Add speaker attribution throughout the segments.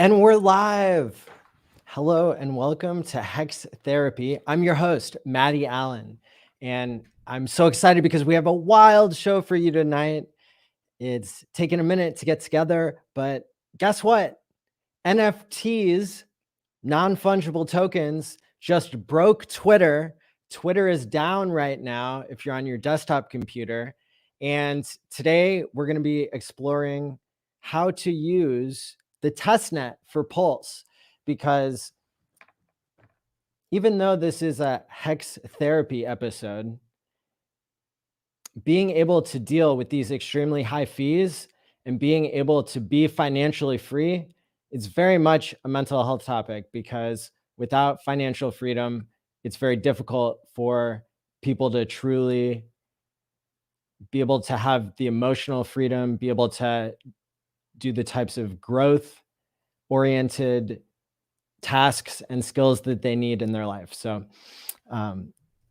Speaker 1: And we're live. Hello and welcome to Hex Therapy. I'm your host, Maddie ALLin, and I'm so excited because we have a wild show for you tonight. It's taken a minute to get together, but guess what? NFTs, non-fungible tokens, just broke Twitter. Twitter is down right now if you're on your desktop computer. And today we're going to be exploring how to use the testnet for Pulse, because even though this is a Hex Therapy episode, being able to deal with these extremely high fees and being able to be financially free is very much a mental health topic, because without financial freedom, it's very difficult for people to truly be able to have the emotional freedom, be able to do the types of growth-oriented tasks and skills that they need in their life. So I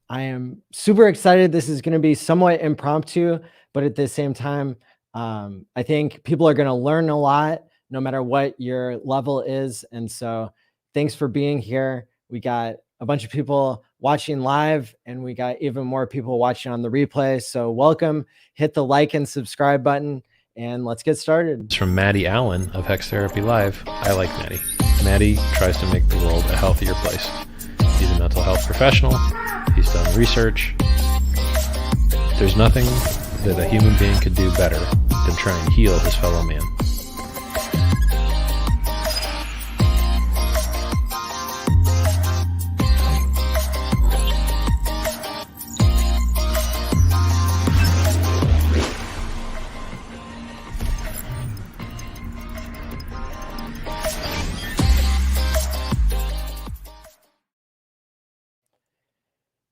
Speaker 1: am super excited. This is going to be somewhat impromptu, but at the same time, I think people are going to learn a lot no matter what your level is. And so thanks for being here. We got a bunch of people watching live, and we got even more people watching on the replay. So welcome, hit the like and subscribe button, and let's get started.
Speaker 2: It's from Maddie ALLin of HexTherapy.live. I like Maddie. Maddie tries to make the world a healthier place. He's a mental health professional. He's done research. There's nothing that a human being could do better than try and heal his fellow man.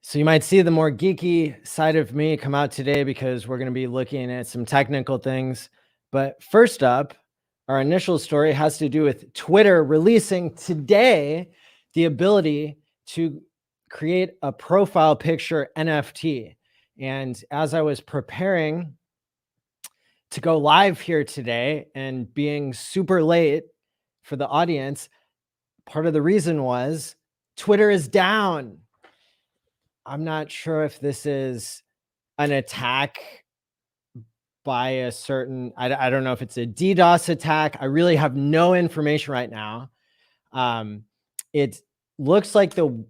Speaker 1: So you might see the more geeky side of me come out today, because we're going to be looking at some technical things. But first up, our initial story has to do with Twitter releasing today the ability to create a profile picture NFT. And as I was preparing to go live here today and being super late for the audience, part of the reason was Twitter is down. I'm not sure if this is an attack by a certain, I don't know if it's a DDoS attack. I really have no information right now. It looks like the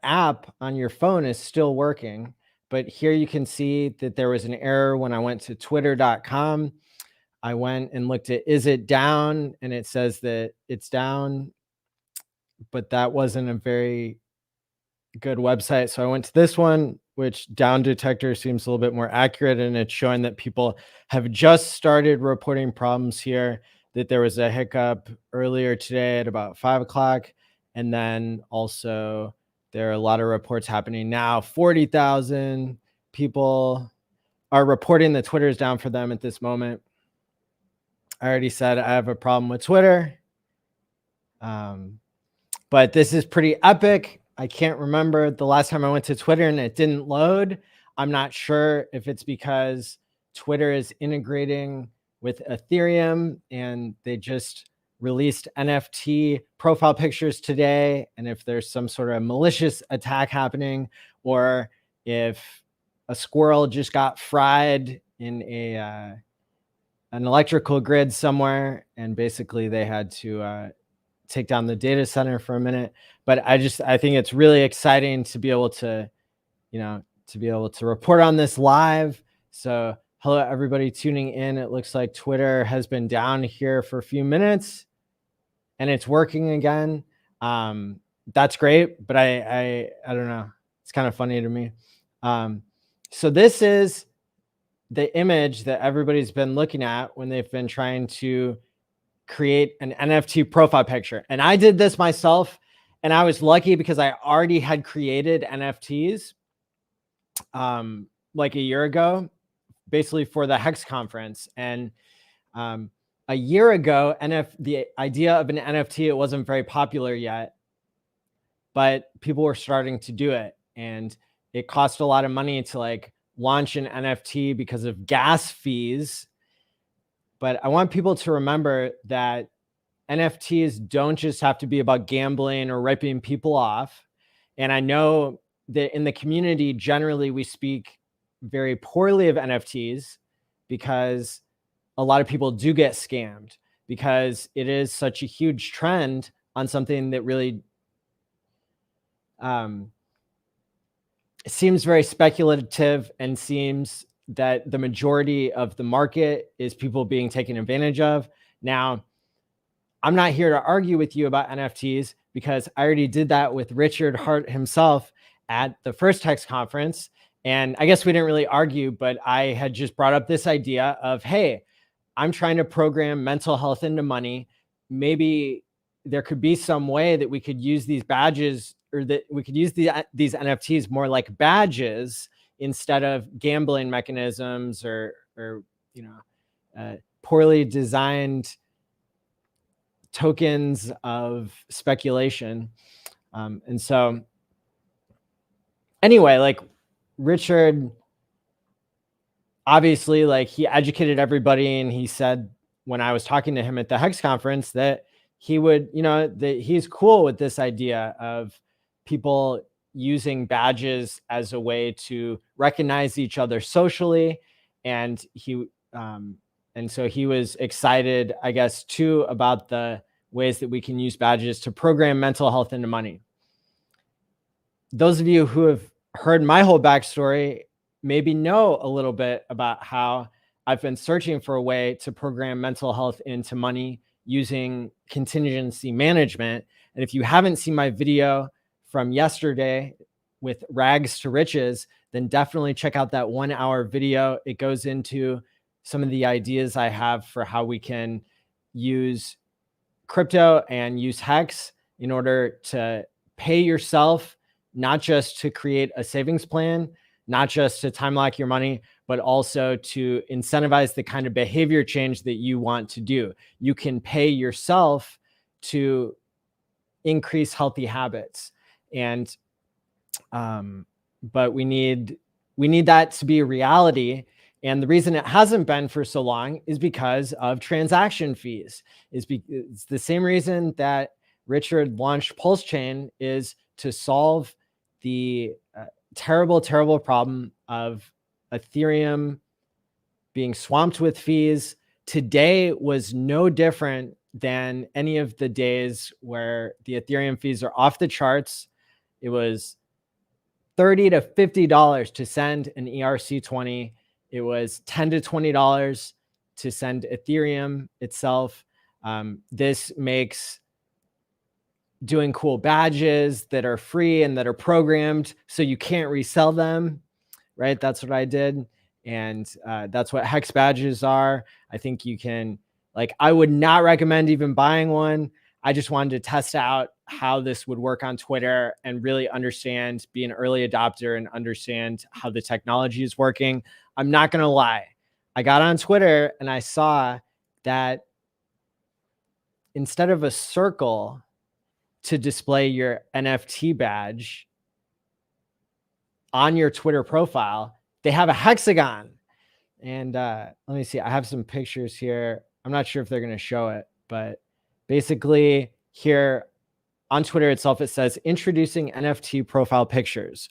Speaker 1: app on your phone is still working, but here you can see that there was an error when I went to twitter.com. I went and looked at, is it down? And it says that it's down, but that wasn't a very good website. So I went to this one, which Down Detector seems a little bit more accurate, and it's showing that people have just started reporting problems here, that there was a hiccup earlier today at about 5 o'clock. And then also there are a lot of reports happening now. 40,000 people are reporting that Twitter is down for them at this moment. I already said I have a problem with Twitter. But this is pretty epic. I can't remember the last time I went to Twitter and it didn't load. I'm not sure if it's because Twitter is integrating with Ethereum and they just released NFT profile pictures today, and if there's some sort of malicious attack happening, or if a squirrel just got fried in an electrical grid somewhere and basically they had to take down the data center for a minute. But I think it's really exciting to be able to, report on this live. So hello, everybody tuning in. It looks like Twitter has been down here for a few minutes and it's working again. That's great, but I don't know. It's kind of funny to me. So this is the image that everybody's been looking at when they've been trying to create an NFT profile picture. And I did this myself, and I was lucky because I already had created NFTs like a year ago, basically for the Hex conference. And a year ago, the idea of an NFT, it wasn't very popular yet, but people were starting to do it. And it cost a lot of money to launch an NFT because of gas fees. But I want people to remember that NFTs don't just have to be about gambling or ripping people off. And I know that in the community, generally, we speak very poorly of NFTs because a lot of people do get scammed because it is such a huge trend on something that really seems very speculative and seems that the majority of the market is people being taken advantage of. Now, I'm not here to argue with you about NFTs because I already did that with Richard Hart himself at the first Hex conference. And I guess we didn't really argue, but I had just brought up this idea of, hey, I'm trying to program mental health into money. Maybe there could be some way that we could use these badges, or that we could use these NFTs more like badges instead of gambling mechanisms or poorly designed tokens of speculation. And so anyway, like Richard, obviously, like he educated everybody, and he said when I was talking to him at the Hex conference that he would, that he's cool with this idea of people using badges as a way to recognize each other socially. And so he was excited, I guess, too, about the ways that we can use badges to program mental health into money. Those of you who have heard my whole backstory maybe know a little bit about how I've been searching for a way to program mental health into money using contingency management. And if you haven't seen my video from yesterday with Rags to Riches, then definitely check out that 1 hour video. It goes into some of the ideas I have for how we can use crypto and use Hex in order to pay yourself, not just to create a savings plan, not just to time lock your money, but also to incentivize the kind of behavior change that you want to do. You can pay yourself to increase healthy habits. And, but we need that to be a reality. And the reason it hasn't been for so long is because of transaction fees. It's the same reason that Richard launched Pulse Chain, is to solve the terrible, terrible problem of Ethereum being swamped with fees. Today was no different than any of the days where the Ethereum fees are off the charts. It was $30 to $50 to send an ERC20. It was $10 to $20 to send Ethereum itself. This makes doing cool badges that are free and that are programmed so you can't resell them, right? That's what I did. And that's what Hex badges are. I think you can, like, I would not recommend even buying one. I just wanted to test out how this would work on Twitter and really understand, be an early adopter and understand how the technology is working. I'm not going to lie. I got on Twitter and I saw that instead of a circle to display your NFT badge on your Twitter profile, they have a hexagon. And let me see. I have some pictures here. I'm not sure if they're going to show it, but basically here on Twitter itself, it says introducing NFT profile pictures.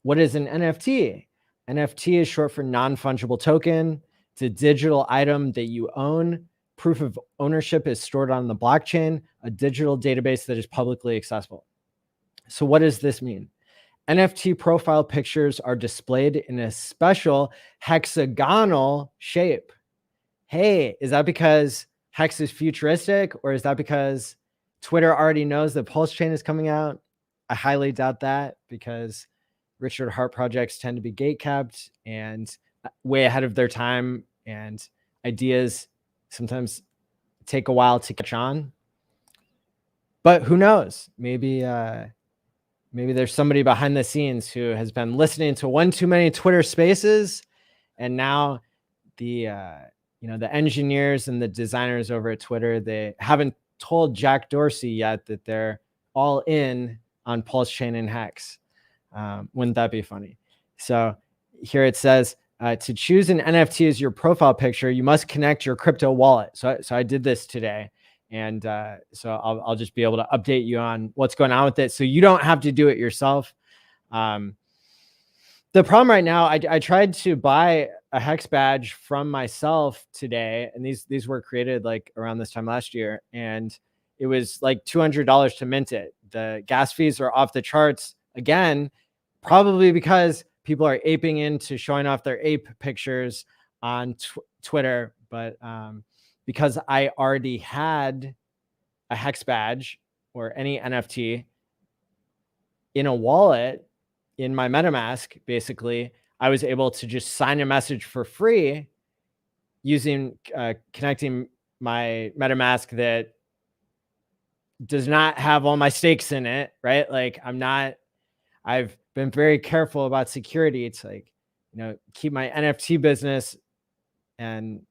Speaker 1: What is an NFT? NFT is short for non-fungible token. It's a digital item that you own. Proof of ownership is stored on the blockchain, a digital database that is publicly accessible. So what does this mean? NFT profile pictures are displayed in a special hexagonal shape. Hey, is that because Hex is futuristic, or is that because Twitter already knows that Pulse Chain is coming out? I highly doubt that, because Richard Hart projects tend to be gatekept and way ahead of their time, and ideas sometimes take a while to catch on. But who knows? Maybe there's somebody behind the scenes who has been listening to one too many Twitter Spaces, and now the engineers and the designers over at Twitter, they haven't told Jack Dorsey yet that they're all in on Pulse Chain and Hex. Wouldn't that be funny? So here it says, to choose an NFT as your profile picture, you must connect your crypto wallet. So I did this today, And so I'll just be able to update you on what's going on with it, so you don't have to do it yourself. The problem right now, I tried to buy a hex badge from myself today, and these were created like around this time last year, and it was like $200 to mint it. The gas fees are off the charts again, probably because people are aping into showing off their ape pictures on Twitter. But because I already had a hex badge or any NFT in a wallet in my MetaMask, basically, I was able to just sign a message for free using connecting my MetaMask that does not have all my stakes in it, right? Like I've been very careful about security. It's like, keep my NFT business and,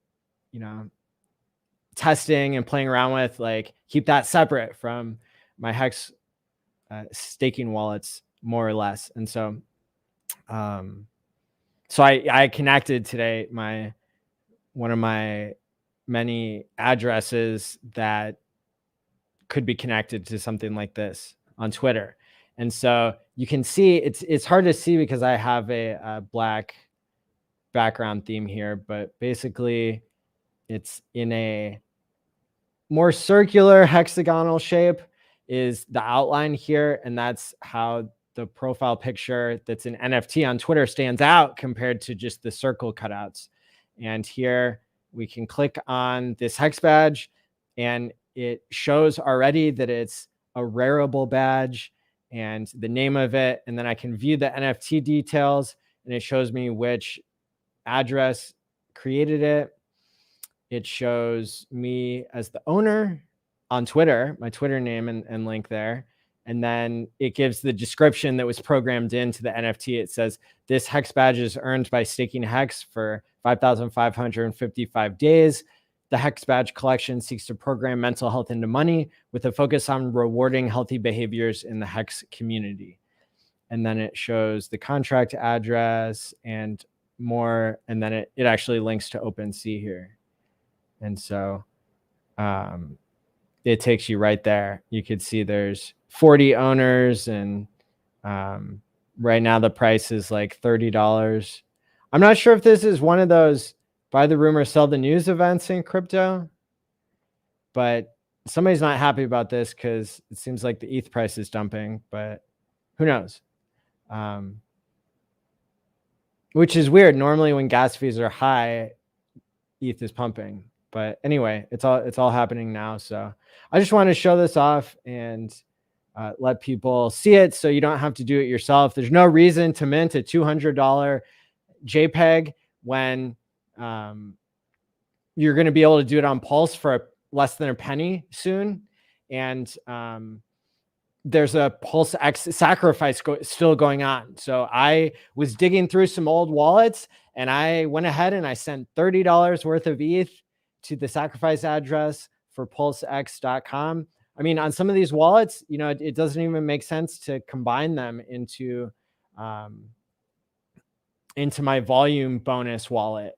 Speaker 1: testing and playing around with, like, keep that separate from my Hex staking wallets, more or less. And so, I connected today one of my many addresses that could be connected to something like this on Twitter. And so you can see it's hard to see because I have a black background theme here, but basically it's in a more circular hexagonal shape is the outline here. And that's how the profile picture that's an NFT on Twitter stands out compared to just the circle cutouts. And here we can click on this hex badge, and it shows already that it's a rareable badge and the name of it. And then I can view the NFT details, and it shows me which address created it. It shows me as the owner on Twitter, my Twitter name and link there. And then it gives the description that was programmed into the NFT. It says, this hex badge is earned by staking hex for 5,555 days. The hex badge collection seeks to program mental health into money with a focus on rewarding healthy behaviors in the hex community. And then it shows the contract address and more. And then it actually links to OpenSea here. And so it takes you right there. You could see there's 40 owners, and right now the price is like $30. I'm not sure if this is one of those buy the rumor, sell the news events in crypto, but somebody's not happy about this because it seems like the ETH price is dumping, but who knows? Which is weird. Normally when gas fees are high, ETH is pumping. But anyway, it's all happening now. So I just want to show this off and let people see it so you don't have to do it yourself. There's no reason to mint a $200 JPEG when you're going to be able to do it on Pulse for less than a penny soon. And there's a Pulse X sacrifice still going on. So I was digging through some old wallets, and I went ahead and I sent $30 worth of ETH to the sacrifice address for pulsex.com. I mean, on some of these wallets, it doesn't even make sense to combine them into my volume bonus wallet.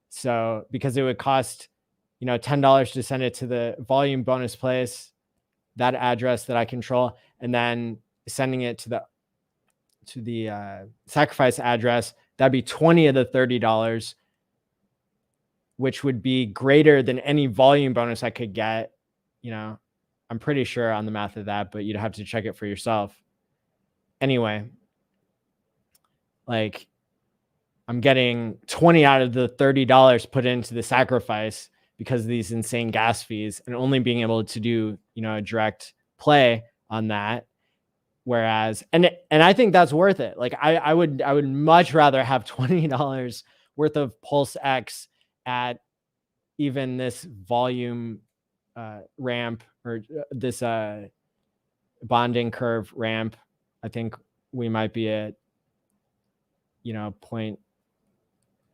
Speaker 1: So because it would cost, $10 to send it to the volume bonus place, that address that I control, and then sending it to the sacrifice address, that'd be 20 of the $30, which would be greater than any volume bonus I could get. I'm pretty sure on the math of that, but you'd have to check it for yourself. Anyway, like I'm getting 20 out of the $30 put into the sacrifice because of these insane gas fees, and only being able to do, a direct play on that. Whereas, and I think that's worth it. Like I would much rather have $20 worth of Pulse X at even this volume ramp, or this bonding curve ramp. I think we might be at, point,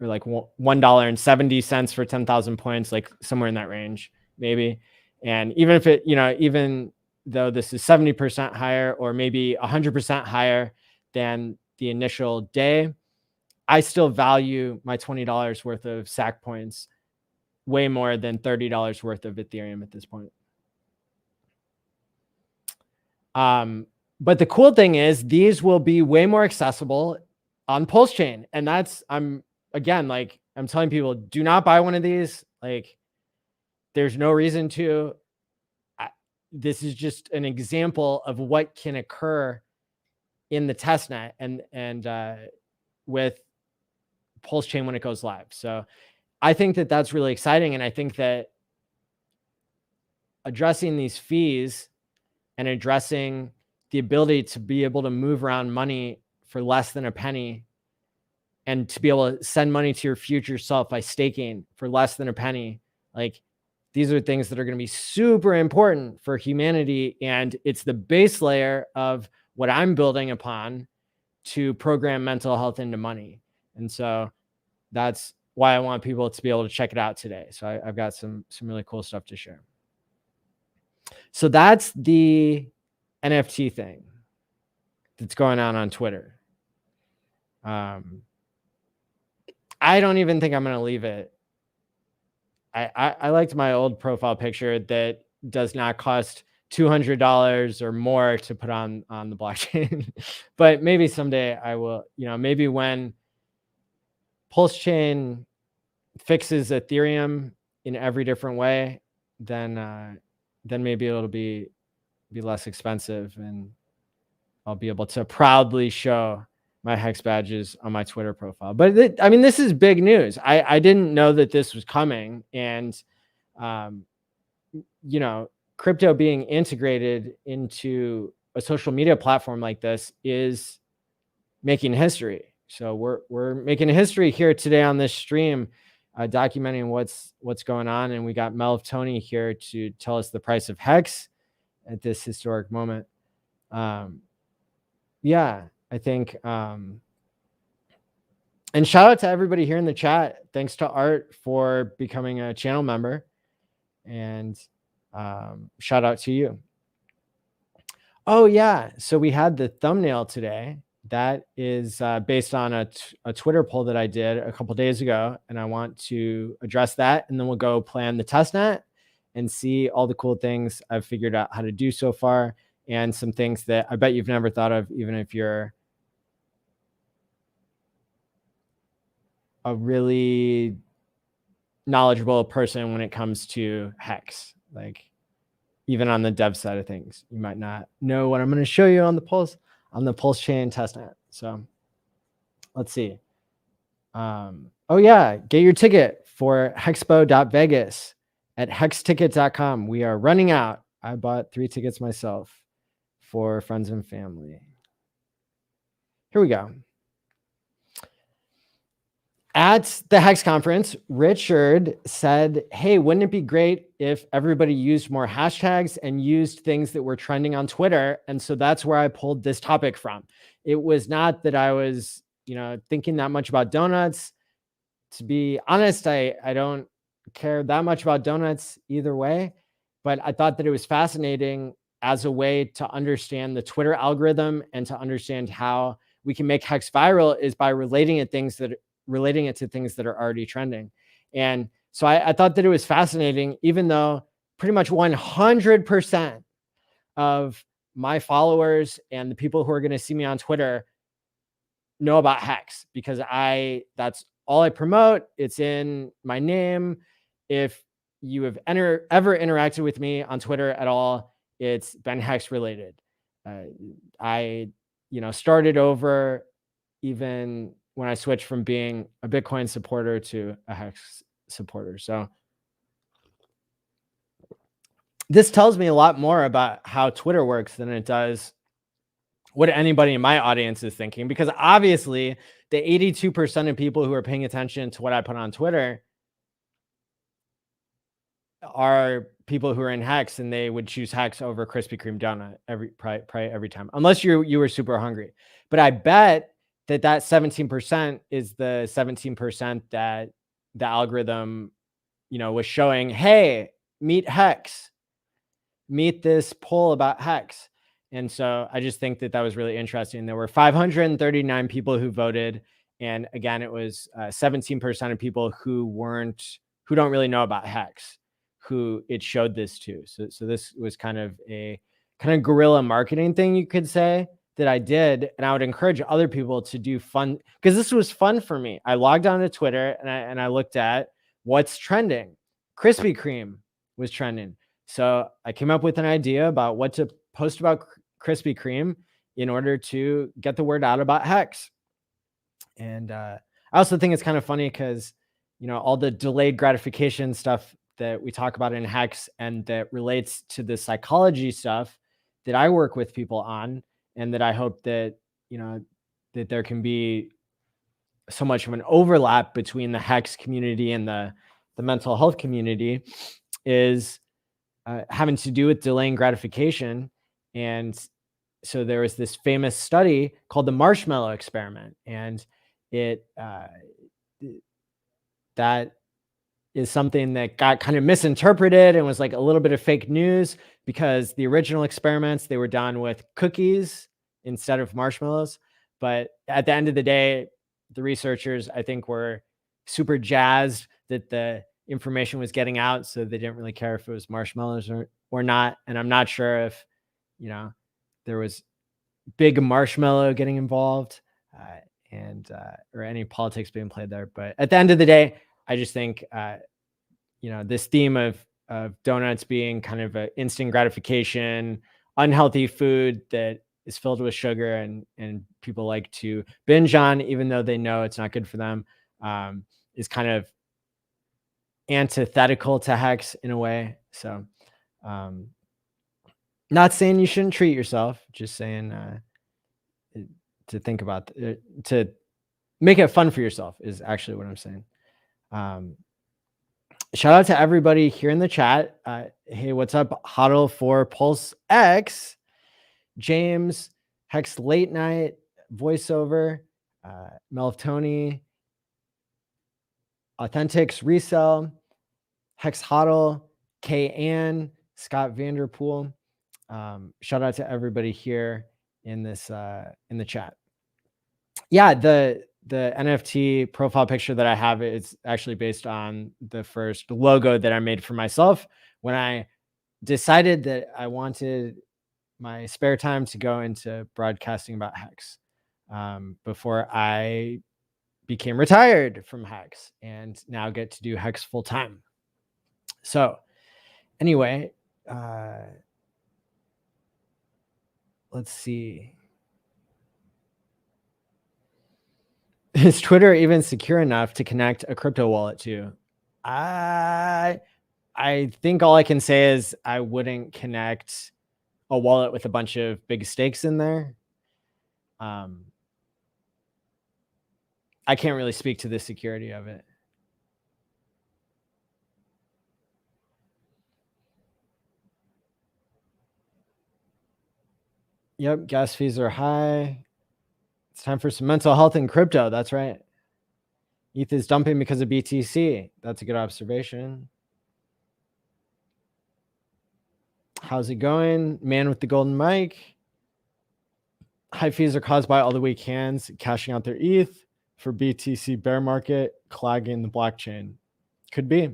Speaker 1: or like $1.70 for 10,000 points, like somewhere in that range, maybe. And even if it, even though this is 70% higher or maybe 100% higher than the initial day, I still value my $20 worth of SAC points way more than $30 worth of Ethereum at this point. But the cool thing is these will be way more accessible on Pulse Chain. And I'm telling people, do not buy one of these. Like, there's no reason to. This is just an example of what can occur in the testnet and with Pulse Chain when it goes live. So I think that that's really exciting. And I think that addressing these fees and addressing the ability to be able to move around money for less than a penny and to be able to send money to your future self by staking for less than a penny, like, these are things that are going to be super important for humanity. And it's the base layer of what I'm building upon to program mental health into money. And so that's why I want people to be able to check it out today. So I've got some really cool stuff to share. So that's the NFT thing that's going on Twitter. I don't even think I'm going to leave it. I liked my old profile picture that does not cost $200 or more to put on the blockchain. But maybe someday I will, maybe when Pulse Chain fixes Ethereum in every different way, then maybe it'll be less expensive and I'll be able to proudly show my Hex badges on my Twitter profile. But this is big news. I didn't know that this was coming. And, crypto being integrated into a social media platform like this is making history. So we're making history here today on this stream, documenting what's going on. And we got Melv Tony here to tell us the price of Hex at this historic moment. I think, and shout out to everybody here in the chat. Thanks to Art for becoming a channel member, and shout out to you. Oh yeah. So we had the thumbnail today that is based on a Twitter poll that I did a couple days ago. And I want to address that. And then we'll go plan the testnet and see all the cool things I've figured out how to do so far. And some things that I bet you've never thought of, even if you're a really knowledgeable person when it comes to Hex. Like, even on the dev side of things, you might not know what I'm going to show you on the Pulse Chain testnet. So let's see. Oh yeah, get your ticket for hexpo.vegas at hexticket.com. We are running out. I bought 3 tickets myself for friends and family. Here we go. At the Hex conference, Richard said, hey, wouldn't it be great if everybody used more hashtags and used things that were trending on Twitter? And so that's where I pulled this topic from. It was not that I was, thinking that much about donuts. To be honest, I don't care that much about donuts either way, but I thought that it was fascinating as a way to understand the Twitter algorithm and to understand how we can make Hex viral is by relating it to things that are already trending. And so I thought that it was fascinating, even though pretty much 100% of my followers and the people who are going to see me on Twitter know about Hex, because that's all I promote. It's in my name. If you have ever interacted with me on Twitter at all, it's been Hex related. I started over even when I switched from being a Bitcoin supporter to a Hex supporter. So this tells me a lot more about how Twitter works than it does what anybody in my audience is thinking, because obviously the 82% of people who are paying attention to what I put on Twitter are people who are in Hex, and they would choose Hex over Krispy Kreme donut probably every time, unless you were super hungry. But I bet that 17% is the 17% that the algorithm, was showing, hey, meet Hex, meet this poll about Hex. And so I just think that was really interesting. There were 539 people who voted. And again, it was 17% of people who don't really know about Hex, who it showed this to. So this was kind of a kind of guerrilla marketing thing, you could say, that I did. And I would encourage other people to do fun, because this was fun for me. I logged on to Twitter and I looked at what's trending. Krispy Kreme was trending. So I came up with an idea about what to post about Krispy Kreme in order to get the word out about Hex. And I also think it's kind of funny because, all the delayed gratification stuff that we talk about in Hex and that relates to the psychology stuff that I work with people on, and that I hope that, that there can be so much of an overlap between the Hex community and the mental health community, is having to do with delaying gratification. And so there was this famous study called the Marshmallow Experiment, and that is something that got kind of misinterpreted and was like a little bit of fake news, because the original experiments, they were done with cookies instead of marshmallows. But at the end of the day, the researchers, I think, were super jazzed that the information was getting out, so they didn't really care if it was marshmallows or not. And I'm not sure if, there was big marshmallow getting involved, or any politics being played there. But at the end of the day, I just think, this theme of donuts being kind of an instant gratification, unhealthy food that is filled with sugar and people like to binge on, even though they know it's not good for them, is kind of antithetical to Hex in a way. So, not saying you shouldn't treat yourself, just saying to think about, to make it fun for yourself is actually what I'm saying. Shout out to everybody here in the chat. Hey, what's up? Huddle for Pulse X, James, Hex Late Night, Voiceover, Meltoni, Authentics Resell, Hex Huddle, K Ann, Scott Vanderpool. Shout out to everybody here in this in the chat. Yeah, the NFT profile picture that I have, it's actually based on the first logo that I made for myself when I decided that I wanted my spare time to go into broadcasting about Hex, before I became retired from Hex and now get to do Hex full time. So anyway, let's see. Is Twitter even secure enough to connect a crypto wallet to? I think all I can say is I wouldn't connect a wallet with a bunch of big stakes in there. I can't really speak to the security of it. Yep, gas fees are high. It's time for some mental health in crypto. That's right. ETH is dumping because of BTC. That's a good observation. How's it going? Man with the golden mic. High fees are caused by all the weak hands cashing out their ETH for BTC bear market, clogging the blockchain. Could be.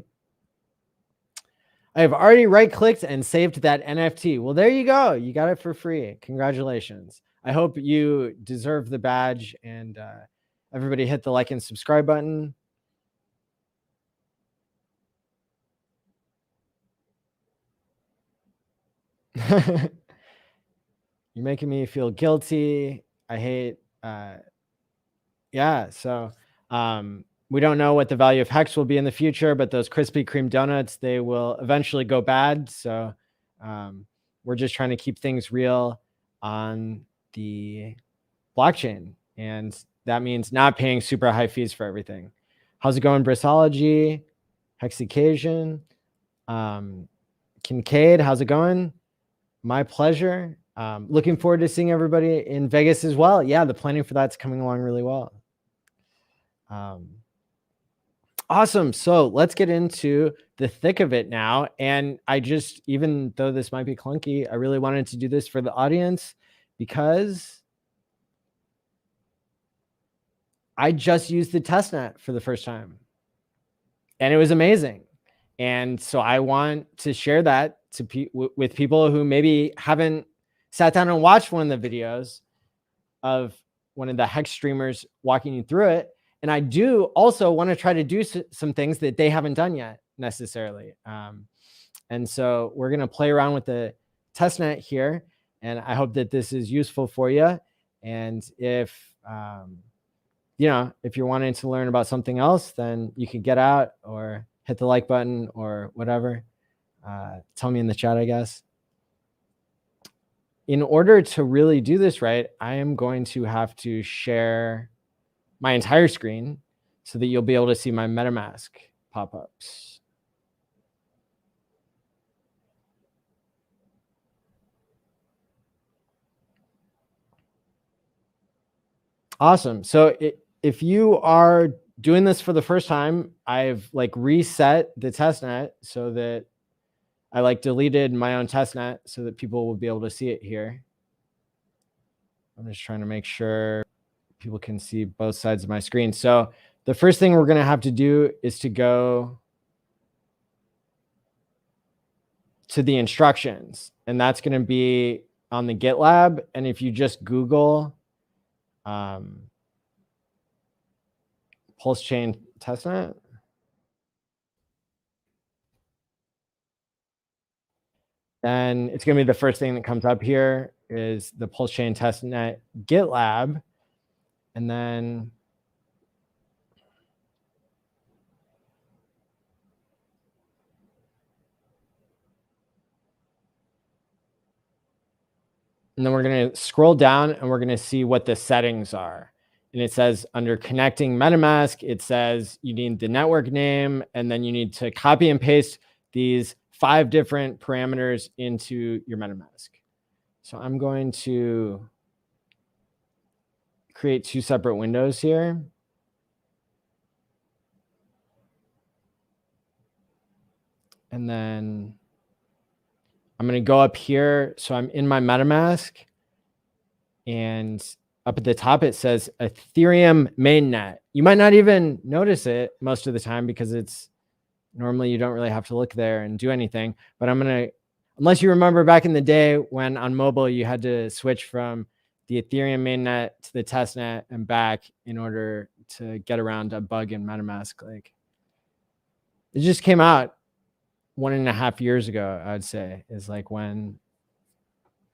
Speaker 1: I have already right-clicked and saved that NFT. Well, there you go. You got it for free. Congratulations. I hope you deserve the badge, and everybody hit the like and subscribe button. You're making me feel guilty. I hate, yeah. So we don't know what the value of Hex will be in the future, but those Krispy Kreme donuts, they will eventually go bad. So we're just trying to keep things real on the blockchain, and that means not paying super high fees for everything. How's it going, Brissology, Hexicasian, Kincaid? How's it going? My pleasure. Looking forward to seeing everybody in Vegas as well. Yeah, the planning for that's coming along really well. Awesome. So let's get into the thick of it now. And I just, even though this might be clunky, I really wanted to do this for the audience because I just used the testnet for the first time and it was amazing. And so I want to share that to with people who maybe haven't sat down and watched one of the videos of one of the Hex streamers walking you through it. And I do also want to try to do some things that they haven't done yet necessarily. And so we're going to play around with the testnet here. And I hope that this is useful for you. And if, you know, if you're wanting to learn about something else, then you can get out or hit the like button or whatever. Tell me in the chat, I guess. In order to really do this right, I am going to have to share my entire screen so that you'll be able to see my MetaMask pop-ups. Awesome. So if you are doing this for the first time, I've like reset the testnet so that I like deleted my own testnet so that people will be able to see it here. I'm just trying to make sure people can see both sides of my screen. So the first thing we're going to have to do is to go to the instructions, and that's going to be on the GitLab. And if you just Google pulse chain testnet, then it's going to be the first thing that comes up here is the pulse chain testnet GitLab. And then we're going to scroll down and we're going to see what the settings are. And it says under connecting MetaMask, it says you need the network name, and then you need to copy and paste these 5 different parameters into your MetaMask. So I'm going to create 2 separate windows here. And then I'm going to go up here. So I'm in my MetaMask, and up at the top, it says Ethereum mainnet. You might not even notice it most of the time because it's normally you don't really have to look there and do anything. But I'm going to, unless you remember back in the day when on mobile, you had to switch from the Ethereum mainnet to the testnet and back in order to get around a bug in MetaMask. Like, it just came out 1.5 years ago, I'd say, is like when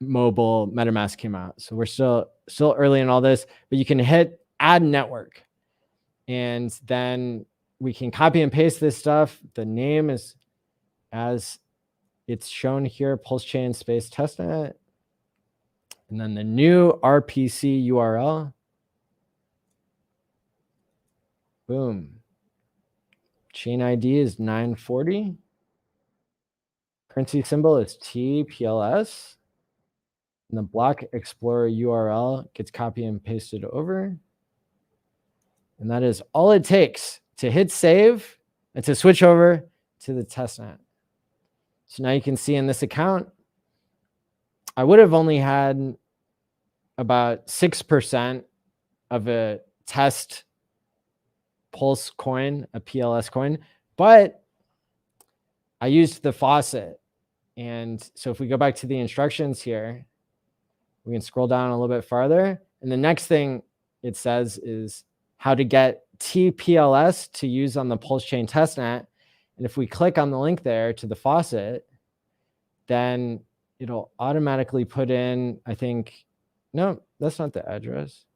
Speaker 1: mobile MetaMask came out. So we're still early in all this, but you can hit add network, and then we can copy and paste this stuff. The name is as it's shown here, pulse chain space testnet, and then the new RPC URL. Boom. Chain ID is 940. Currency symbol is TPLS. And the block explorer URL gets copy and pasted over. And that is all it takes to hit save and to switch over to the testnet. So now you can see in this account, I would have only had about 6% of a test pulse coin, a PLS coin, but I used the faucet. And so if we go back to the instructions here, we can scroll down a little bit farther. And the next thing it says is how to get TPLS to use on the pulse chain testnet. And if we click on the link there to the faucet, then it'll automatically put in, I think, no, that's not the address.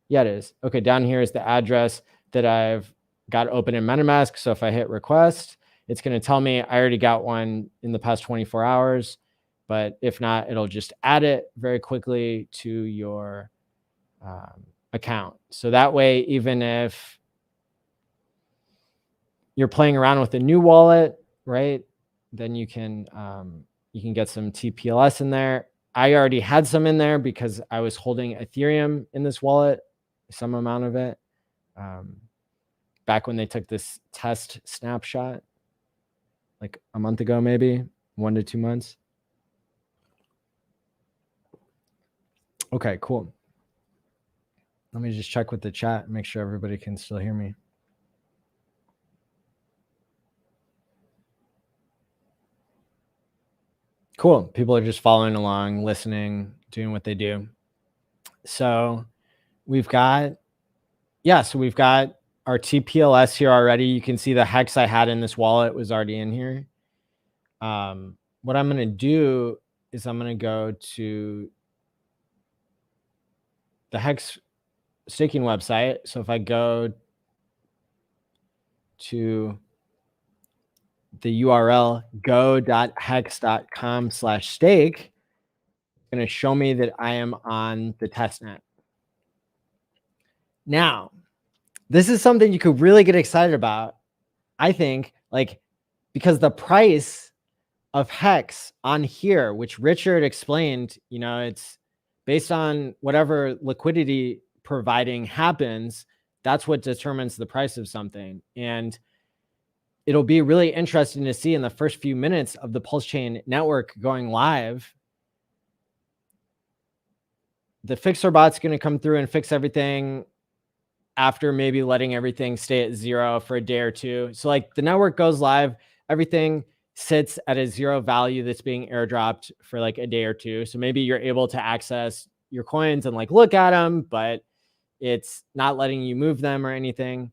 Speaker 1: Yeah, it is. Okay, down here is the address that I've got open in MetaMask. So if I hit request, it's going to tell me I already got one in the past 24 hours. But if not, it'll just add it very quickly to your account. So that way, even if you're playing around with a new wallet, right, then you can get some TPLS in there. I already had some in there because I was holding Ethereum in this wallet, some amount of it, back when they took this test snapshot, like a month ago, maybe 1 to 2 months. Okay, cool. Let me just check with the chat and make sure everybody can still hear me. Cool. People are just following along, listening, doing what they do. So we've got, so we've got our TPLS here already. You can see the hex I had in this wallet was already in here. What I'm going to do is I'm going to go to the hex staking website. So if I go to the URL go.hex.com/stake, it's going to show me that I am on the testnet. Now, this is something you could really get excited about, I think, like, because the price of Hex on here, which Richard explained, it's based on whatever liquidity providing happens. That's what determines the price of something. And it'll be really interesting to see in the first few minutes of the Pulse Chain network going live. The fixer bot's going to come through and fix everything after maybe letting everything stay at 0 for a day or two. So like the network goes live, everything sits at a 0 value that's being airdropped for like a day or two. So maybe you're able to access your coins and like look at them, but it's not letting you move them or anything.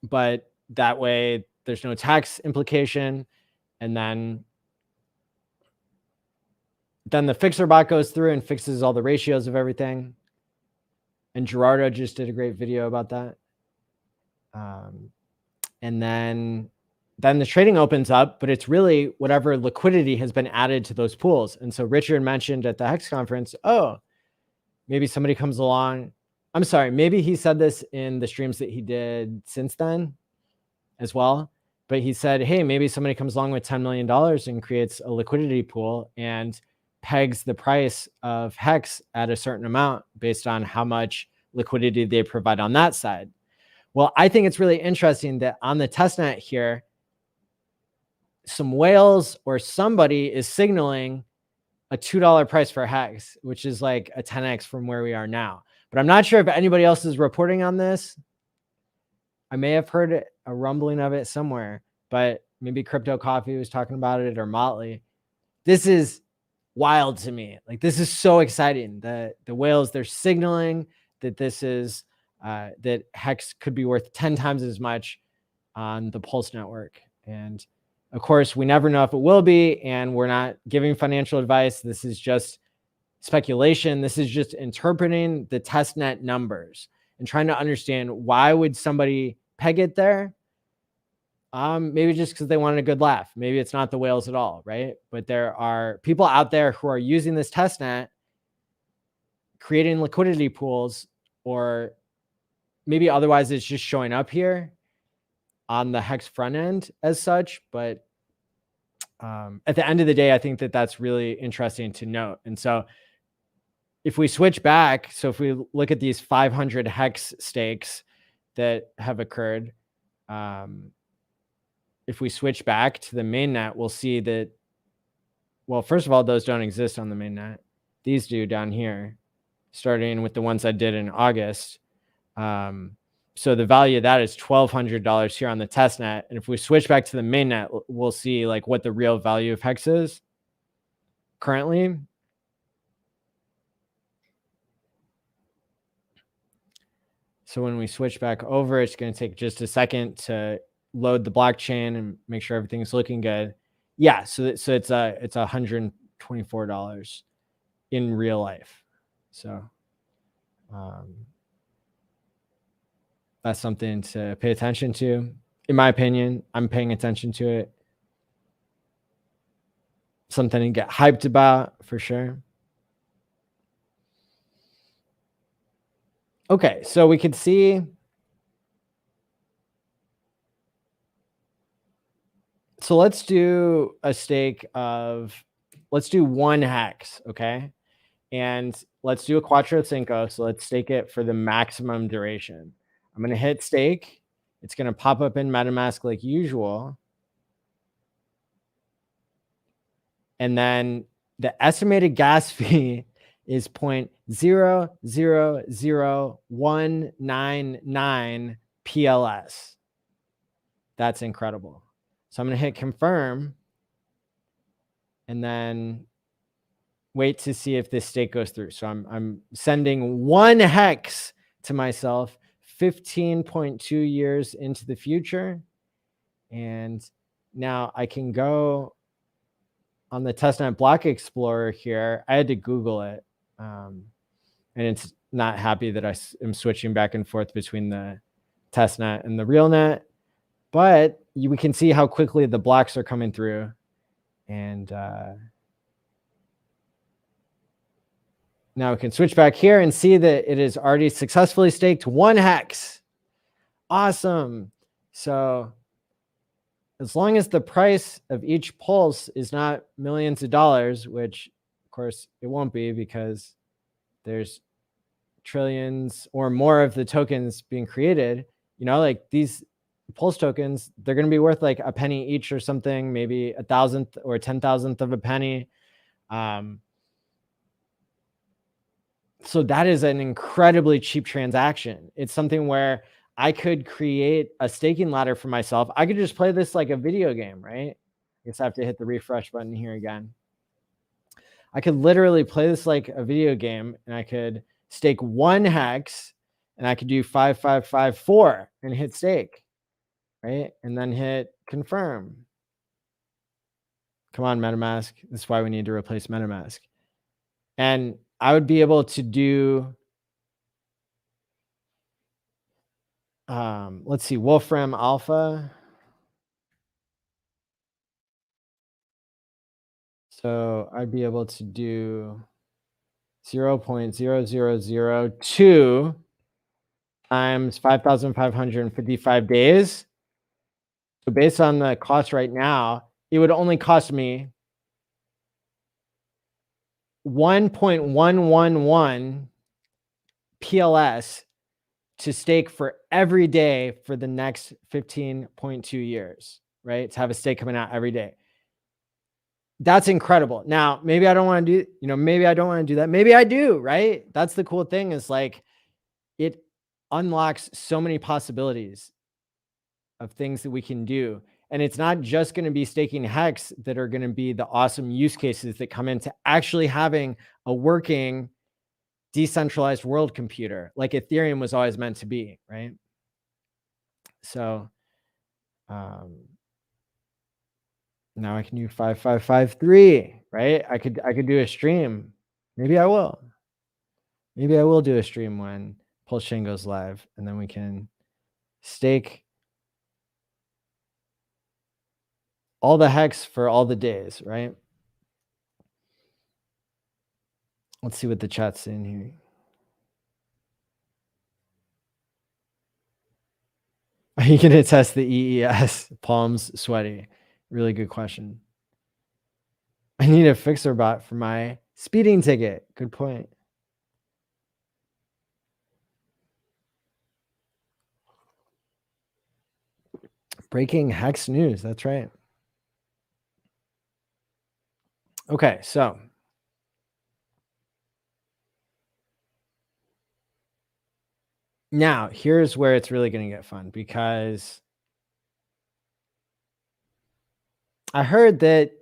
Speaker 1: But that way there's no tax implication. And then the fixer bot goes through and fixes all the ratios of everything. And Gerardo just did a great video about that. And then the trading opens up, but it's really whatever liquidity has been added to those pools. And so Richard mentioned at the Hex conference, maybe somebody comes along. I'm sorry, maybe he said this in the streams that he did since then as well. But he said, hey, maybe somebody comes along with $10 million and creates a liquidity pool and pegs the price of Hex at a certain amount based on how much liquidity they provide on that side. Well, I think it's really interesting that on the testnet here, some whales or somebody is signaling a $2 price for Hex, which is like a 10x from where we are now. But I'm not sure if anybody else is reporting on this. I may have heard a rumbling of it somewhere, but maybe Crypto Coffee was talking about it or Motley. This is wild to me. Like, this is so exciting. The whales, they're signaling that this is that Hex could be worth 10 times as much on the Pulse network. And of course, we never know if it will be, and we're not giving financial advice. This is just speculation. This is just interpreting the testnet numbers and trying to understand why would somebody peg it there. Maybe just because they wanted a good laugh. Maybe it's not the whales at all, right? But there are people out there who are using this testnet, creating liquidity pools, or maybe otherwise it's just showing up here on the Hex front end as such. But at the end of the day, I think that that's really interesting to note. And so if we switch back, so if we look at these 500 Hex stakes that have occurred, if we switch back to the mainnet, we'll see that, well, first of all, those don't exist on the mainnet. These do down here, starting with the ones I did in August. So the value of that is $1,200 here on the testnet. And if we switch back to the mainnet, we'll see like what the real value of Hex is currently. So when we switch back over, it's going to take just a second to load the blockchain and make sure everything's looking good. Yeah, so it's $124 in real life. So that's something to pay attention to. In my opinion, I'm paying attention to it. Something to get hyped about for sure. Okay, so we could see. So let's do a stake of, let's do 1 Hex, okay? And let's do a Quattro Cinco. So let's stake it for the maximum duration. I'm going to hit stake. It's going to pop up in MetaMask like usual. And then the estimated gas fee is 0.000199 PLS. That's incredible. So I'm going to hit confirm. and then wait to see if this stake goes through. So I'm sending 1 hex to myself 15.2 years into the future. And now I can go on the Testnet block explorer here. I had to Google it. And it's not happy that I am switching back and forth between the Testnet and the real net, but we can see how quickly the blocks are coming through. And now we can switch back here and see that it is already successfully staked 1 hex. Awesome. So as long as the price of each pulse is not millions of dollars, which of course it won't be because there's trillions or more of the tokens being created, you know, like these pulse tokens, they're going to be worth like a penny each or something, maybe 1,000th or 10,000th of a penny. So that is an incredibly cheap transaction. It's something where I could create a staking ladder for myself. I could just play this like a video game, right? I guess I have to hit the refresh button here again. I could literally play this like a video game, and I could stake 1 hex, and I could do 5, 5, 5, 4 and hit stake, right? And then hit confirm. Come on, MetaMask. That's why we need to replace MetaMask. And I would be able to do, let's see, Wolfram Alpha. So I'd be able to do 0.0002 times 5,555 days. So based on the cost right now, it would only cost me 1.111 PLS to stake for every day for the next 15.2 years, right? To have a stake coming out every day. That's incredible. Now, maybe I don't want to do, maybe I don't want to do that. Maybe I do, right? That's the cool thing, is like it unlocks so many possibilities of things that we can do. And it's not just going to be staking hex that are going to be the awesome use cases that come into actually having a working decentralized world computer like Ethereum was always meant to be, right? So now I can do 5553, right? I could do a stream. Maybe I will. Maybe I will do a stream when Pulse Chain goes live, and then we can stake all the hex for all the days, right? Let's see what the chat's saying here. Are you going to test the EES? Palms sweaty. Really good question. I need a fixer bot for my speeding ticket. Good point. Breaking hex news. That's right. Okay, so now here's where it's really going to get fun, because I heard that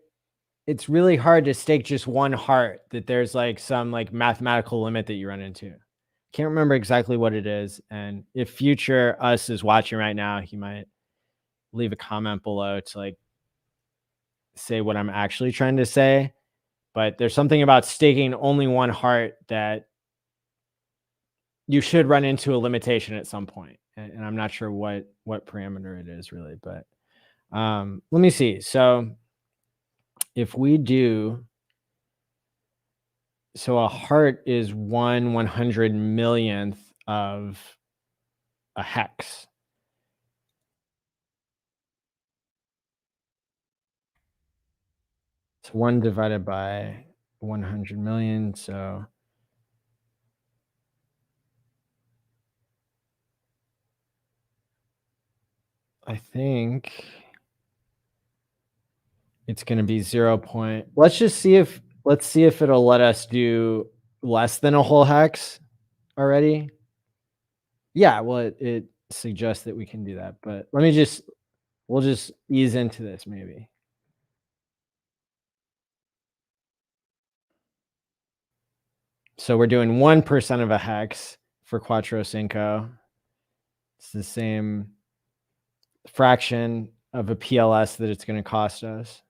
Speaker 1: it's really hard to stake just 1 heart, that there's like some like mathematical limit that you run into. Can't remember exactly what it is. And if future us is watching right now, he might leave a comment below to like say what I'm actually trying to say. But there's something about staking only 1 heart that you should run into a limitation at some point. And I'm not sure what parameter it is really, but let me see. So if we do, so a heart is 1/100 millionth of a hex. It's 1 divided by 100 million. So I think it's going to be 0. Let's see if it'll let us do less than a whole hex already. Yeah, well, it suggests that we can do that, but we'll just ease into this maybe. So we're doing 1% of a hex for Quattro Cinco. It's the same fraction of a PLS that it's going to cost us.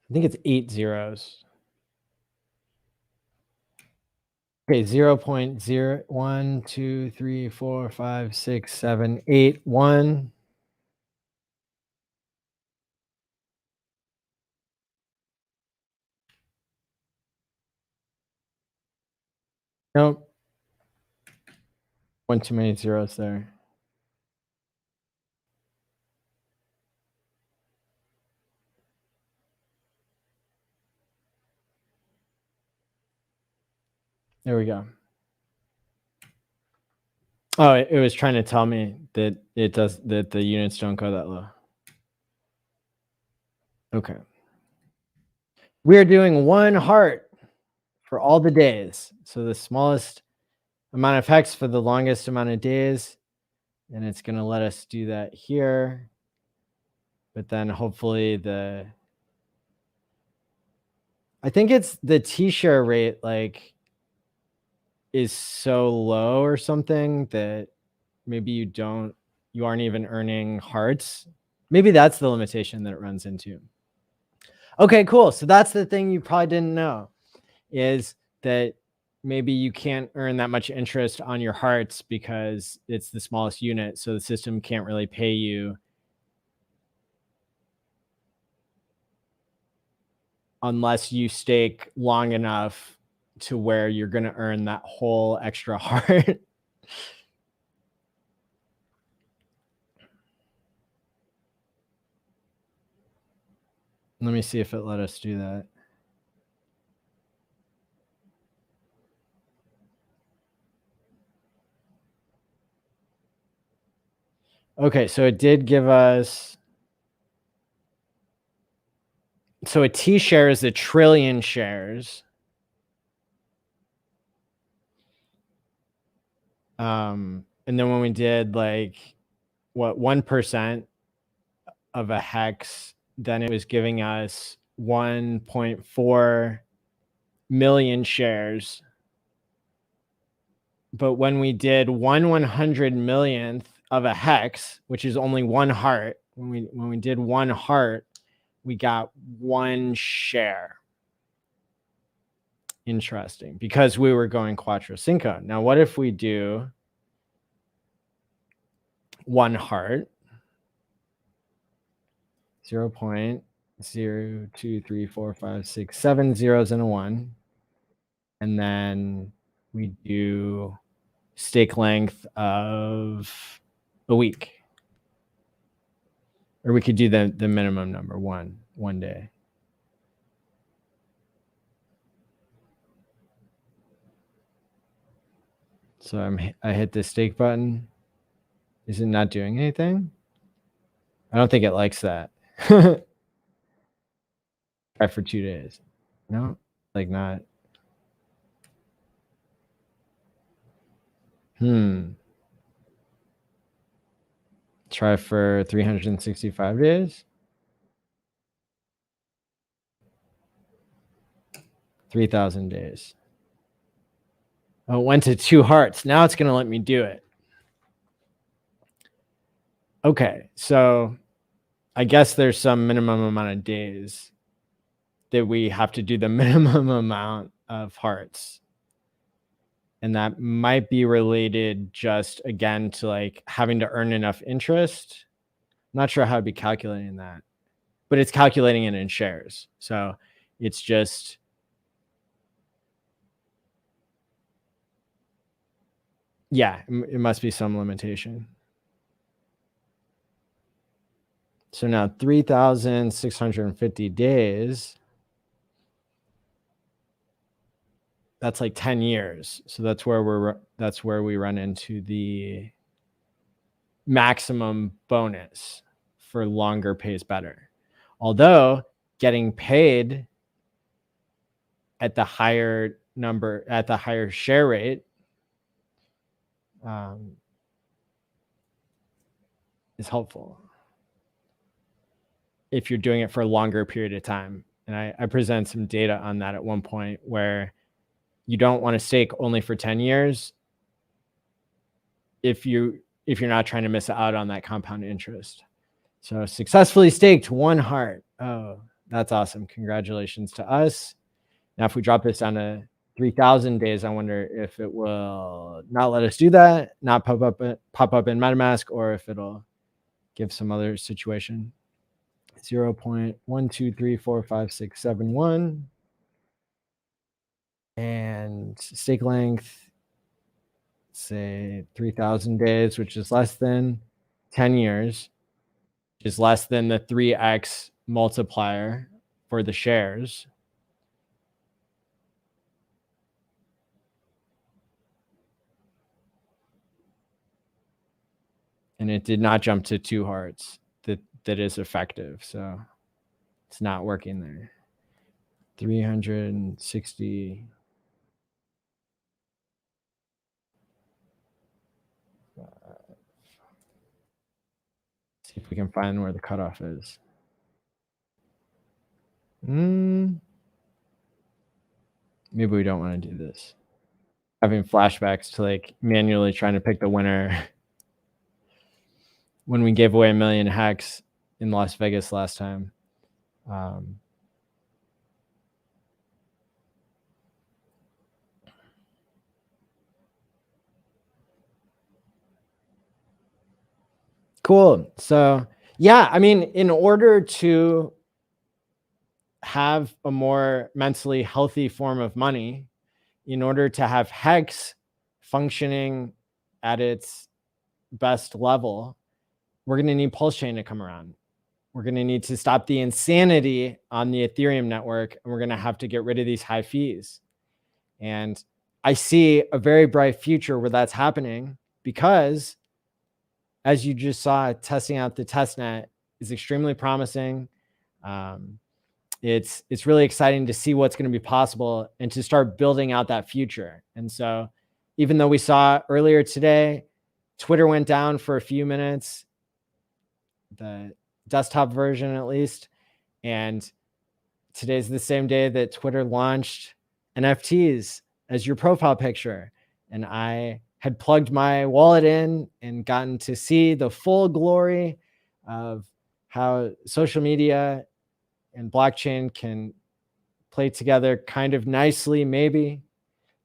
Speaker 1: I think it's 8 zeros. Okay, 0.01, 2, 3, 4, 5, 6, 7, 8, 1. Nope. One too many zeros there. There we go. Oh, it was trying to tell me that that the units don't go that low. Okay. We are doing 1 heart for all the days. So the smallest amount of hex for the longest amount of days. And it's going to let us do that here. But then hopefully I think it's the T-share rate like is so low or something that maybe you aren't even earning hearts. Maybe that's the limitation that it runs into. Okay, cool. So that's the thing you probably didn't know, is that maybe you can't earn that much interest on your hearts because it's the smallest unit. So the system can't really pay you unless you stake long enough to where you're going to earn that whole extra heart. Let me see if it let us do that. Okay, so it did give us. So a T share is 1 trillion shares. And then when we did like what 1% of a hex, then it was giving us 1.4 million shares. But when we did 1/100 millionth of a hex, which is only 1 heart, when we did 1 heart, we got 1 share. Interesting, because we were going Quattro Cinco. Now, what if we do 1 heart? 0.0, 2, 3, 4, 5, 6, 7 zeros and a 1. And then we do stake length of a week. Or we could do the minimum number, one day. So I hit the stake button. Is it not doing anything? I don't think it likes that. Try for 2 days. No, like not. Try for 365 days. 3,000 days. Oh, it went to 2 hearts. Now it's going to let me do it. Okay, so I guess there's some minimum amount of days that we have to do the minimum amount of hearts. And that might be related just, again, to like having to earn enough interest. I'm not sure how I'd be calculating that, but it's calculating it in shares. So it's just... yeah, it must be some limitation. So now 3,650 days. That's like 10 years. So that's where we run into the maximum bonus for longer pays better. Although getting paid at the higher share rate is helpful if you're doing it for a longer period of time. And I present some data on that at one point, where you don't want to stake only for 10 years if you're not trying to miss out on that compound interest. So successfully staked 1 heart. Oh, that's awesome. Congratulations to us. Now, if we drop this down to 3,000 days, I wonder if it will not let us do that, not pop up in MetaMask, or if it'll give some other situation. 0.1234567 and stake length, say 3,000 days, which is less than 10 years, which is less than the 3x multiplier for the shares. And it did not jump to 2 hearts. That is effective. So it's not working there. 360. See if we can find where the cutoff is. Maybe we don't want to do this. Having flashbacks to like manually trying to pick the winner when we gave away 1 million hex in Las Vegas last time. Cool. So yeah, I mean, in order to have a more mentally healthy form of money, in order to have hex functioning at its best level, we're going to need Pulse Chain to come around. We're going to need to stop the insanity on the Ethereum network, and we're going to have to get rid of these high fees. And I see a very bright future where that's happening, because as you just saw, testing out the testnet is extremely promising. It's really exciting to see what's going to be possible and to start building out that future. And so even though we saw earlier today, Twitter went down for a few minutes, the desktop version at least, and today's the same day that Twitter launched NFTs as your profile picture. And I had plugged my wallet in and gotten to see the full glory of how social media and blockchain can play together kind of nicely. Maybe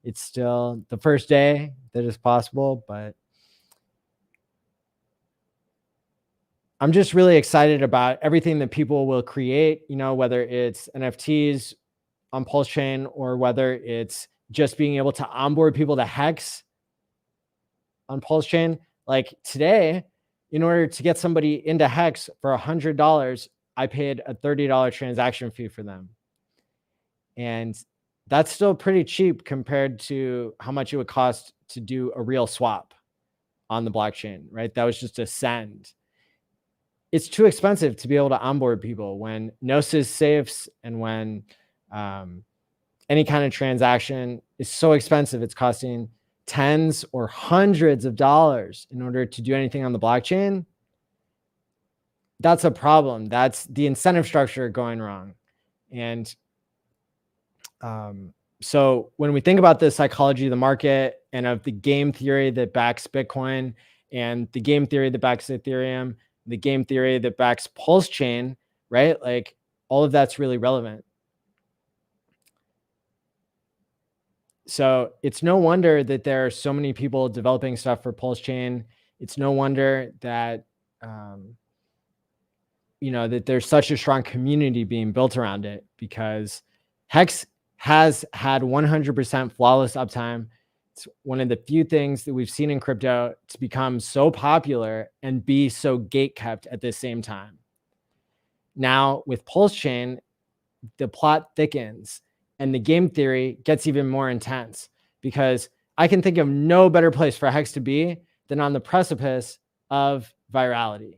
Speaker 1: it's still the first day that is possible, but I'm just really excited about everything that people will create, you know, whether it's NFTs on Pulse Chain or whether it's just being able to onboard people to Hex on Pulse Chain. Like today, in order to get somebody into Hex for $100, I paid a $30 transaction fee for them. And that's still pretty cheap compared to how much it would cost to do a real swap on the blockchain, right? That was just a send. It's too expensive to be able to onboard people when Gnosis safes and when any kind of transaction is so expensive. It's costing tens or hundreds of dollars in order to do anything on the blockchain. That's a problem. That's the incentive structure going wrong. And so when we think about the psychology of the market and of the game theory that backs Bitcoin and the game theory that backs Ethereum, the game theory that backs Pulse Chain, right? Like all of that's really relevant. So it's no wonder that there are so many people developing stuff for Pulse Chain. It's no wonder that, you know, that there's such a strong community being built around it, because Hex has had 100% flawless uptime. It's one of the few things that we've seen in crypto to become so popular and be so gatekept at the same time. Now with Pulse Chain, the plot thickens and the game theory gets even more intense, because I can think of no better place for Hex to be than on the precipice of virality.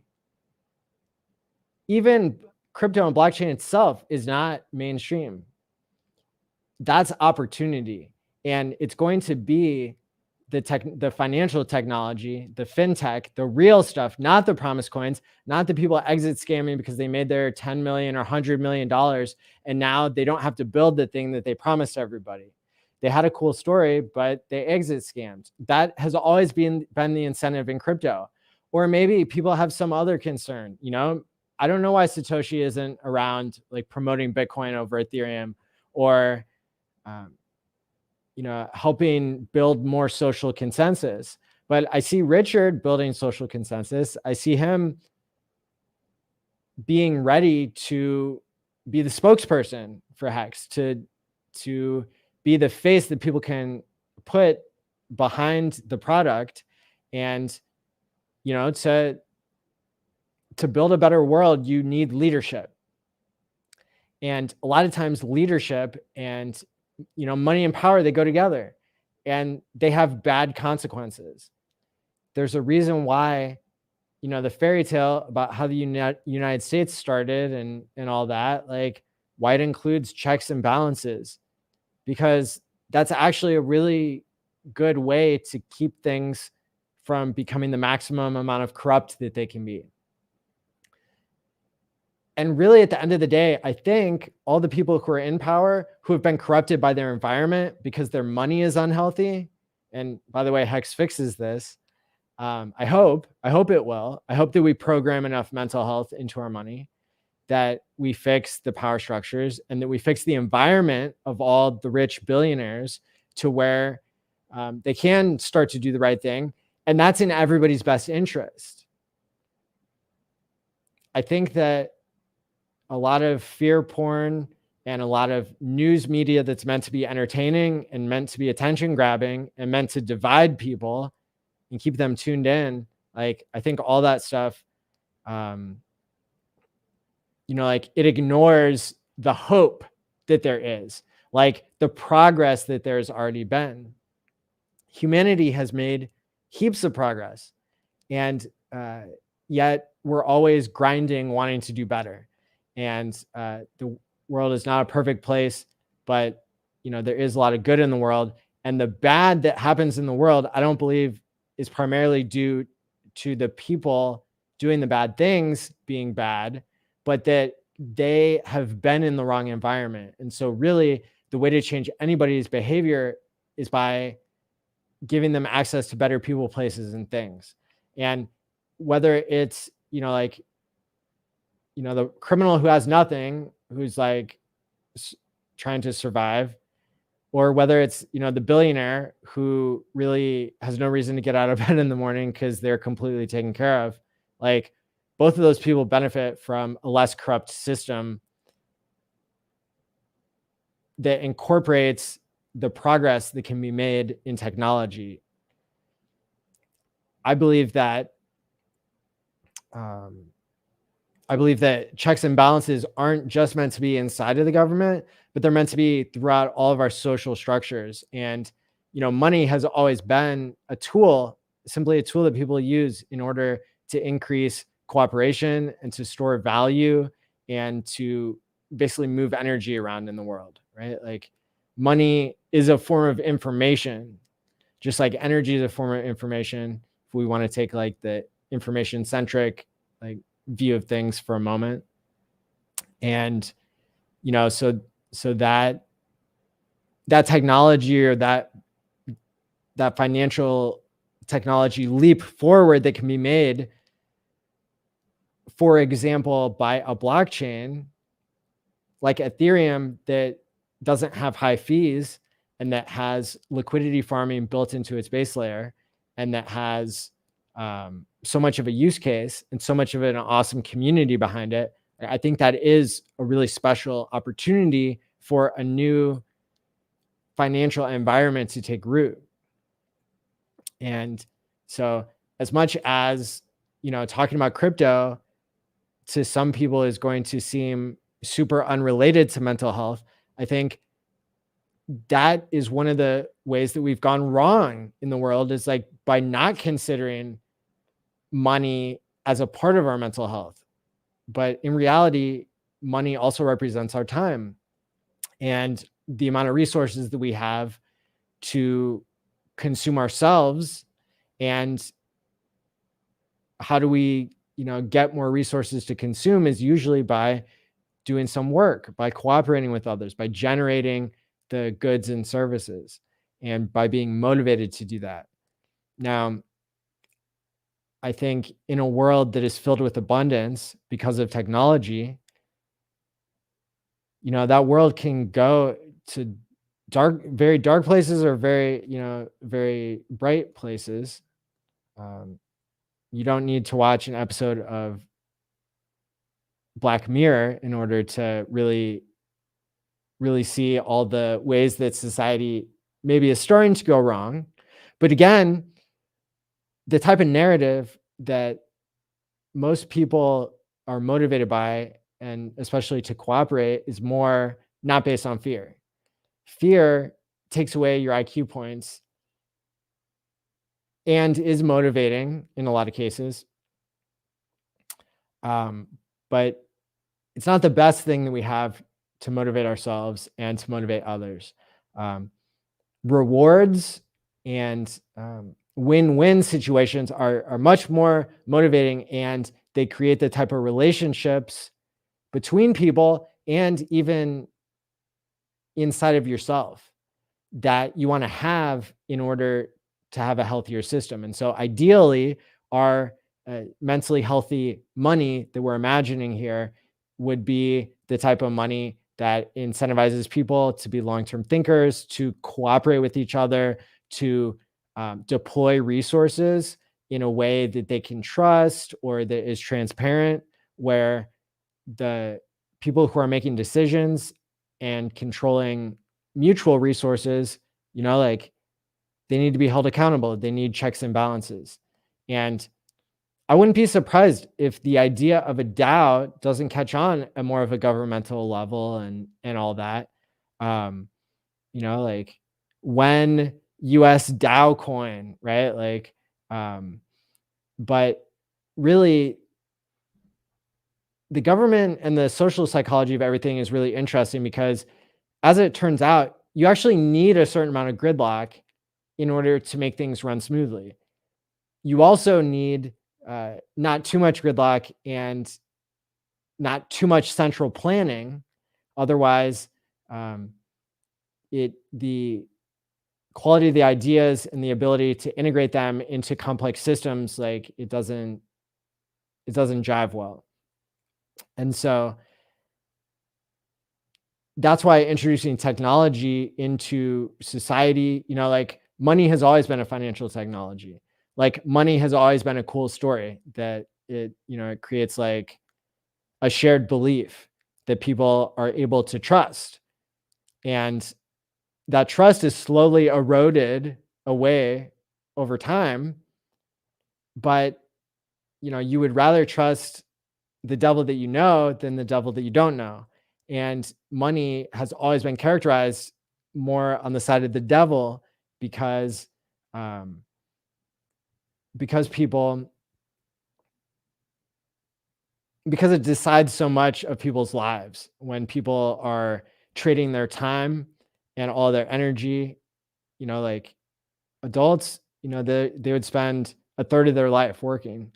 Speaker 1: Even crypto and blockchain itself is not mainstream. That's opportunity. And it's going to be the financial technology, the fintech, the real stuff, not the promise coins, not the people exit scamming because they made their 10 million or $100 million and now they don't have to build the thing that they promised everybody. They had a cool story, but they exit scammed. That has always been the incentive in crypto. Or maybe people have some other concern. I don't know why Satoshi isn't around like promoting Bitcoin over Ethereum or helping build more social consensus. But I see Richard building social consensus. I see him being ready to be the spokesperson for Hex, to be the face that people can put behind the product. And, to build a better world, you need leadership. And a lot of times leadership and money and power, they go together and they have bad consequences. There's a reason why, the fairy tale about how the United States started and all that, like why it includes checks and balances, because that's actually a really good way to keep things from becoming the maximum amount of corrupt that they can be. And really, at the end of the day, I think all the people who are in power who have been corrupted by their environment because their money is unhealthy. And by the way, Hex fixes this. I hope it will. I hope that we program enough mental health into our money, that we fix the power structures, and that we fix the environment of all the rich billionaires to where they can start to do the right thing. And that's in everybody's best interest. I think that a lot of fear porn and a lot of news media that's meant to be entertaining and meant to be attention grabbing and meant to divide people and keep them tuned in. Like, I think all that stuff, like it ignores the hope that there is, like the progress that there's already been. Humanity has made heaps of progress, and yet we're always grinding, wanting to do better. And the world is not a perfect place, but there is a lot of good in the world. And the bad that happens in the world, I don't believe is primarily due to the people doing the bad things being bad, but that they have been in the wrong environment. And so really the way to change anybody's behavior is by giving them access to better people, places, and things. And whether it's, the criminal who has nothing, who's like trying to survive, or whether it's, the billionaire who really has no reason to get out of bed in the morning because they're completely taken care of. Like, both of those people benefit from a less corrupt system that incorporates the progress that can be made in technology. I believe that checks and balances aren't just meant to be inside of the government, but they're meant to be throughout all of our social structures. And, money has always been a tool, simply a tool that people use in order to increase cooperation and to store value and to basically move energy around in the world, right? Like, money is a form of information, just like energy is a form of information. If we want to take like the information centric, like, view of things for a moment. And, so that technology, or that financial technology leap forward that can be made, for example, by a blockchain like Ethereum that doesn't have high fees and that has liquidity farming built into its base layer, and that has so much of a use case and so much of an awesome community behind it. I think that is a really special opportunity for a new financial environment to take root. And so, as much as, talking about crypto to some people is going to seem super unrelated to mental health, I think that is one of the ways that we've gone wrong in the world, is like by not considering money as a part of our mental health. But in reality, money also represents our time and the amount of resources that we have to consume ourselves, and how do we, get more resources to consume is usually by doing some work, by cooperating with others, by generating the goods and services, and by being motivated to do that. Now, I think in a world that is filled with abundance because of technology, that world can go to very dark places, or very bright places. You don't need to watch an episode of Black Mirror in order to really, really see all the ways that society maybe is starting to go wrong. But again, the type of narrative that most people are motivated by, and especially to cooperate, is more not based on fear. Fear takes away your IQ points and is motivating in a lot of cases. But it's not the best thing that we have to motivate ourselves and to motivate others. Rewards and win-win situations are much more motivating, and they create the type of relationships between people and even inside of yourself that you want to have in order to have a healthier system. And so ideally, our mentally healthy money that we're imagining here would be the type of money that incentivizes people to be long-term thinkers, to cooperate with each other, to deploy resources in a way that they can trust or that is transparent, where the people who are making decisions and controlling mutual resources, like, they need to be held accountable. They need checks and balances. And I wouldn't be surprised if the idea of a DAO doesn't catch on at more of a governmental level and all that. Like when US DAO coin, right? Like, but really, the government and the social psychology of everything is really interesting, because as it turns out, you actually need a certain amount of gridlock in order to make things run smoothly. You also need not too much gridlock and not too much central planning. Otherwise, the quality of the ideas and the ability to integrate them into complex systems, like, it doesn't jive well. And so that's why introducing technology into society, like, money has always been a financial technology. Like, money has always been a cool story that it creates like a shared belief that people are able to trust. And that trust is slowly eroded away over time. But, you would rather trust the devil that you know than the devil that you don't know. And money has always been characterized more on the side of the devil, because it decides so much of people's lives. When people are trading their time and all their energy, like adults, they would spend a third of their life working.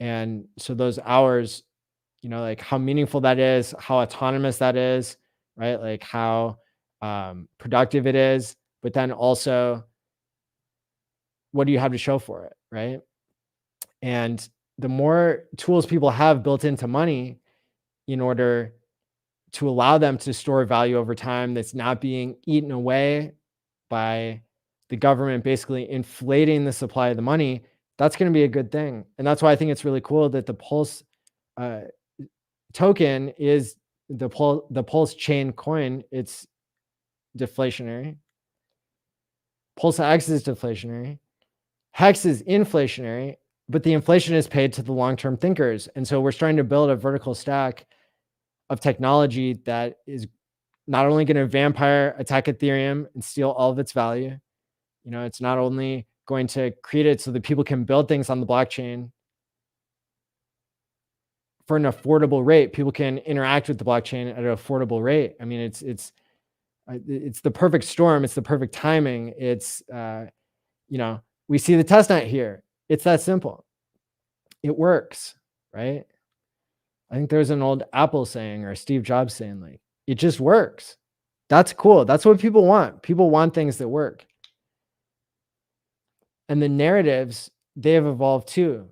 Speaker 1: And so those hours, like how meaningful that is, how autonomous that is, right? Like how productive it is, but then also, what do you have to show for it, right? And the more tools people have built into money in order to allow them to store value over time that's not being eaten away by the government basically inflating the supply of the money, that's going to be a good thing. And that's why I think it's really cool that the Pulse token is the Pulse chain coin. It's deflationary. Pulse X is deflationary. Hex is inflationary, but the inflation is paid to the long-term thinkers. And so we're starting to build a vertical stack of technology that is not only going to vampire attack Ethereum and steal all of its value. It's not only going to create it so that people can build things on the blockchain for an affordable rate. People can interact with the blockchain at an affordable rate. I mean, it's the perfect storm. It's the perfect timing. It's we see the testnet here. It's that simple. It works, right? I think there's an old Apple saying or Steve Jobs saying, like, it just works. That's cool. That's what people want. People want things that work. And the narratives, they have evolved too.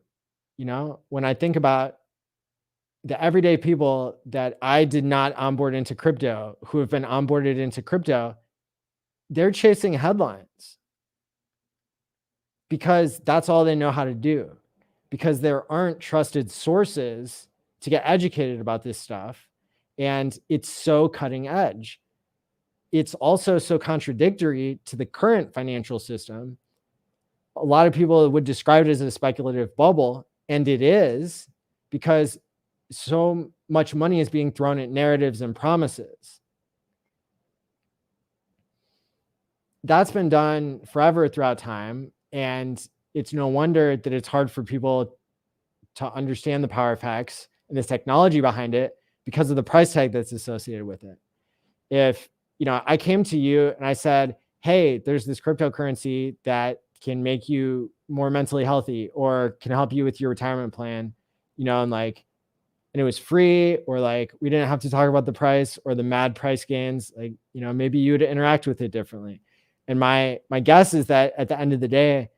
Speaker 1: When I think about the everyday people that I did not onboard into crypto, who have been onboarded into crypto, they're chasing headlines because that's all they know how to do, because there aren't trusted sources to get educated about this stuff. And it's so cutting edge. It's also so contradictory to the current financial system. A lot of people would describe it as a speculative bubble, and it is, because so much money is being thrown at narratives and promises. That's been done forever throughout time, and it's no wonder that it's hard for people to understand the power of Hex and this technology behind it because of the price tag that's associated with it. If I came to you and I said, hey, there's this cryptocurrency that can make you more mentally healthy or can help you with your retirement plan, and it was free, or like we didn't have to talk about the price or the mad price gains, like, maybe you would interact with it differently. And my guess is that at the end of the day,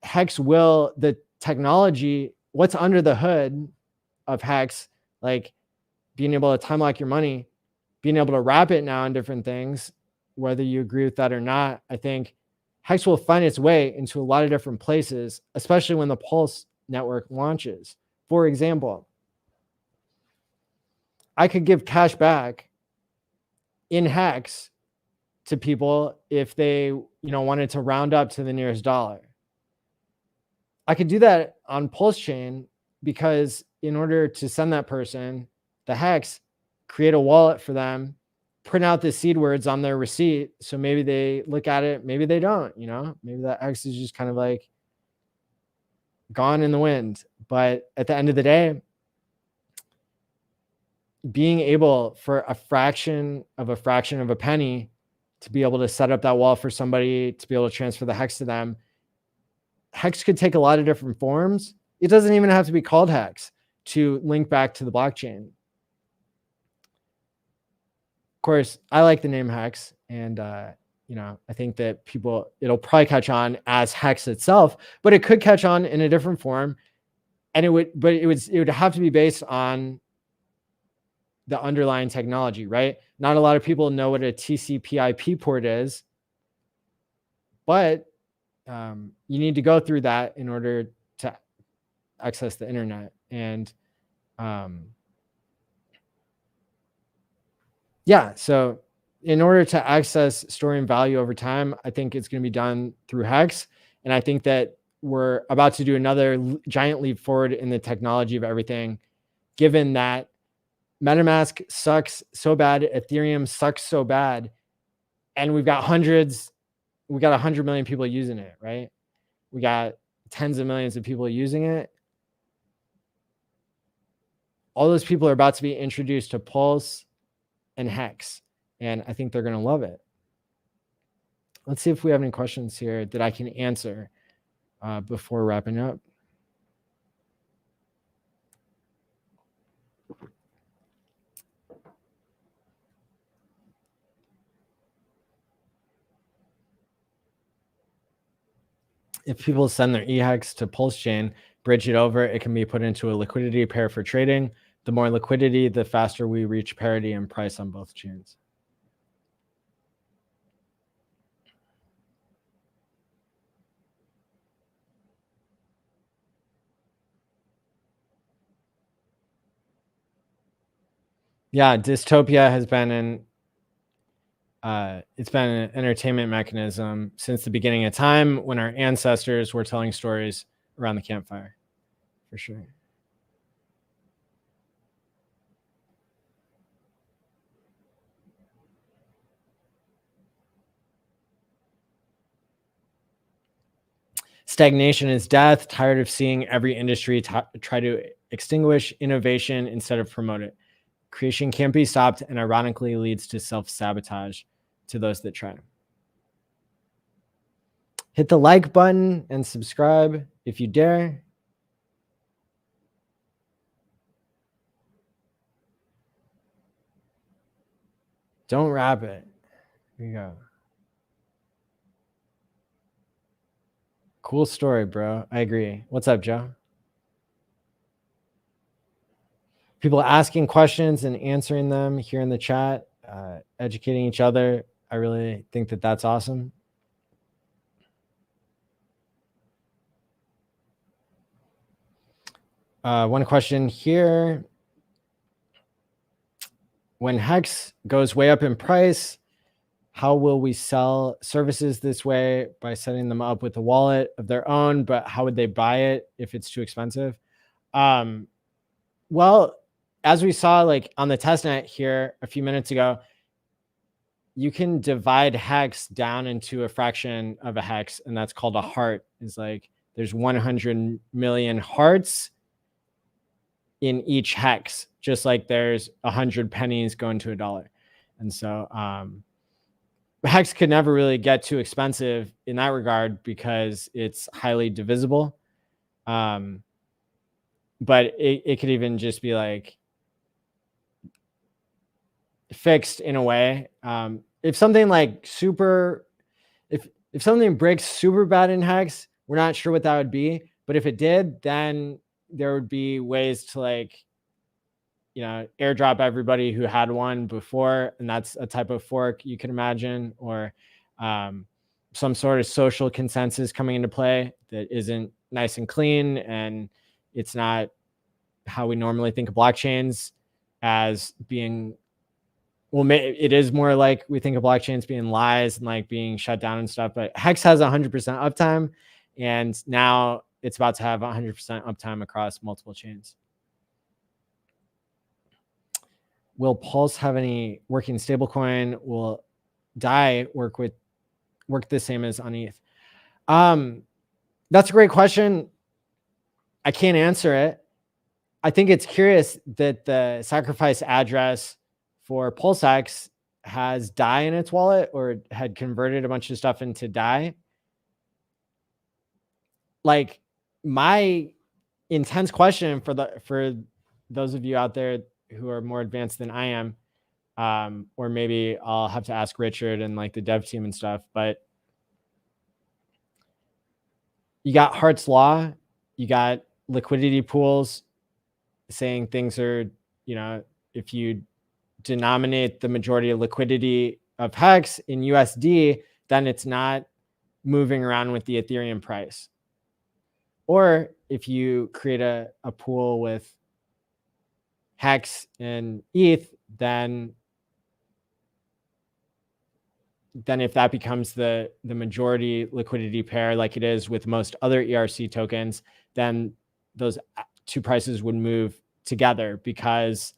Speaker 1: Hex the technology, what's under the hood of Hex, like being able to time lock your money, being able to wrap it now in different things, whether you agree with that or not, I think Hex will find its way into a lot of different places, especially when the Pulse network launches. For example, I could give cash back in Hex to people if they, wanted to round up to the nearest dollar. I could do that on Pulse Chain because in order to send that person the Hex, create a wallet for them, print out the seed words on their receipt. So maybe they look at it, maybe they don't, maybe that Hex is just kind of like gone in the wind. But at the end of the day, being able for a fraction of a penny to be able to set up that wall for somebody to be able to transfer the Hex to them, Hex could take a lot of different forms. It doesn't even have to be called Hex to link back to the blockchain. Of course, I like the name Hex, and I think that it'll probably catch on as Hex itself, but it could catch on in a different form, and it would have to be based on the underlying technology, right? Not a lot of people know what a TCP/IP port is, but you need to go through that in order to access the internet. And so in order to access storing value over time, I think it's going to be done through Hex. And I think that we're about to do another giant leap forward in the technology of everything, given that MetaMask sucks so bad, Ethereum sucks so bad, and we've got 100 million people using it, right? We got tens of millions of people using it. All those people are about to be introduced to Pulse and Hex, and I think they're going to love it. Let's see if we have any questions here that I can answer before wrapping up. If people send their eHex to Pulse Chain, bridge it over, it can be put into a liquidity pair for trading. The more liquidity, the faster we reach parity in price on both chains. Yeah, dystopia has been it's been an entertainment mechanism since the beginning of time, when our ancestors were telling stories around the campfire, for sure. Stagnation is death. Tired of seeing every industry try to extinguish innovation instead of promote it. Creation can't be stopped, and ironically leads to self-sabotage to those that try. Hit the like button and subscribe if you dare. Don't wrap it. Here you go. Cool story, bro. I agree. What's up, Joe? People asking questions and answering them here in the chat, educating each other. I really think that that's awesome. One question here. When Hex goes way up in price, how will we sell services this way? By setting them up with a wallet of their own, but how would they buy it if it's too expensive? Well, as we saw like on the testnet here a few minutes ago, you can divide Hex down into a fraction of a hex, and that's called a heart. Is like there's 100 million hearts in each hex, just like there's 100 pennies going to $1. And so Hex could never really get too expensive in that regard because it's highly divisible. But it could even just be like fixed in a way. If something like if something breaks super bad in Hex, we're not sure what that would be. But if it did, then there would be ways to like, airdrop everybody who had one before. And that's a type of fork you can imagine, or some sort of social consensus coming into play that isn't nice and clean. And it's not how we normally think of blockchains as being, well, it is more like we think of blockchains being lies and like being shut down and stuff. But Hex has 100% uptime, and now it's about to have 100% uptime across multiple chains. Will Pulse have any working stablecoin? Will DAI work the same as on ETH? That's a great question. I can't answer it. I think it's curious that the sacrifice address for PulseX has DAI in its wallet, or had converted a bunch of stuff into DAI. Like, my intense question for those of you out there who are more advanced than I am, or maybe I'll have to ask Richard and like the dev team and stuff, but you got Hart's Law, you got liquidity pools saying things are, if you denominate the majority of liquidity of Hex in USD, then it's not moving around with the Ethereum price. Or if you create a pool with Hex and ETH, then if that becomes the majority liquidity pair, like it is with most other ERC tokens, then those two prices would move together, because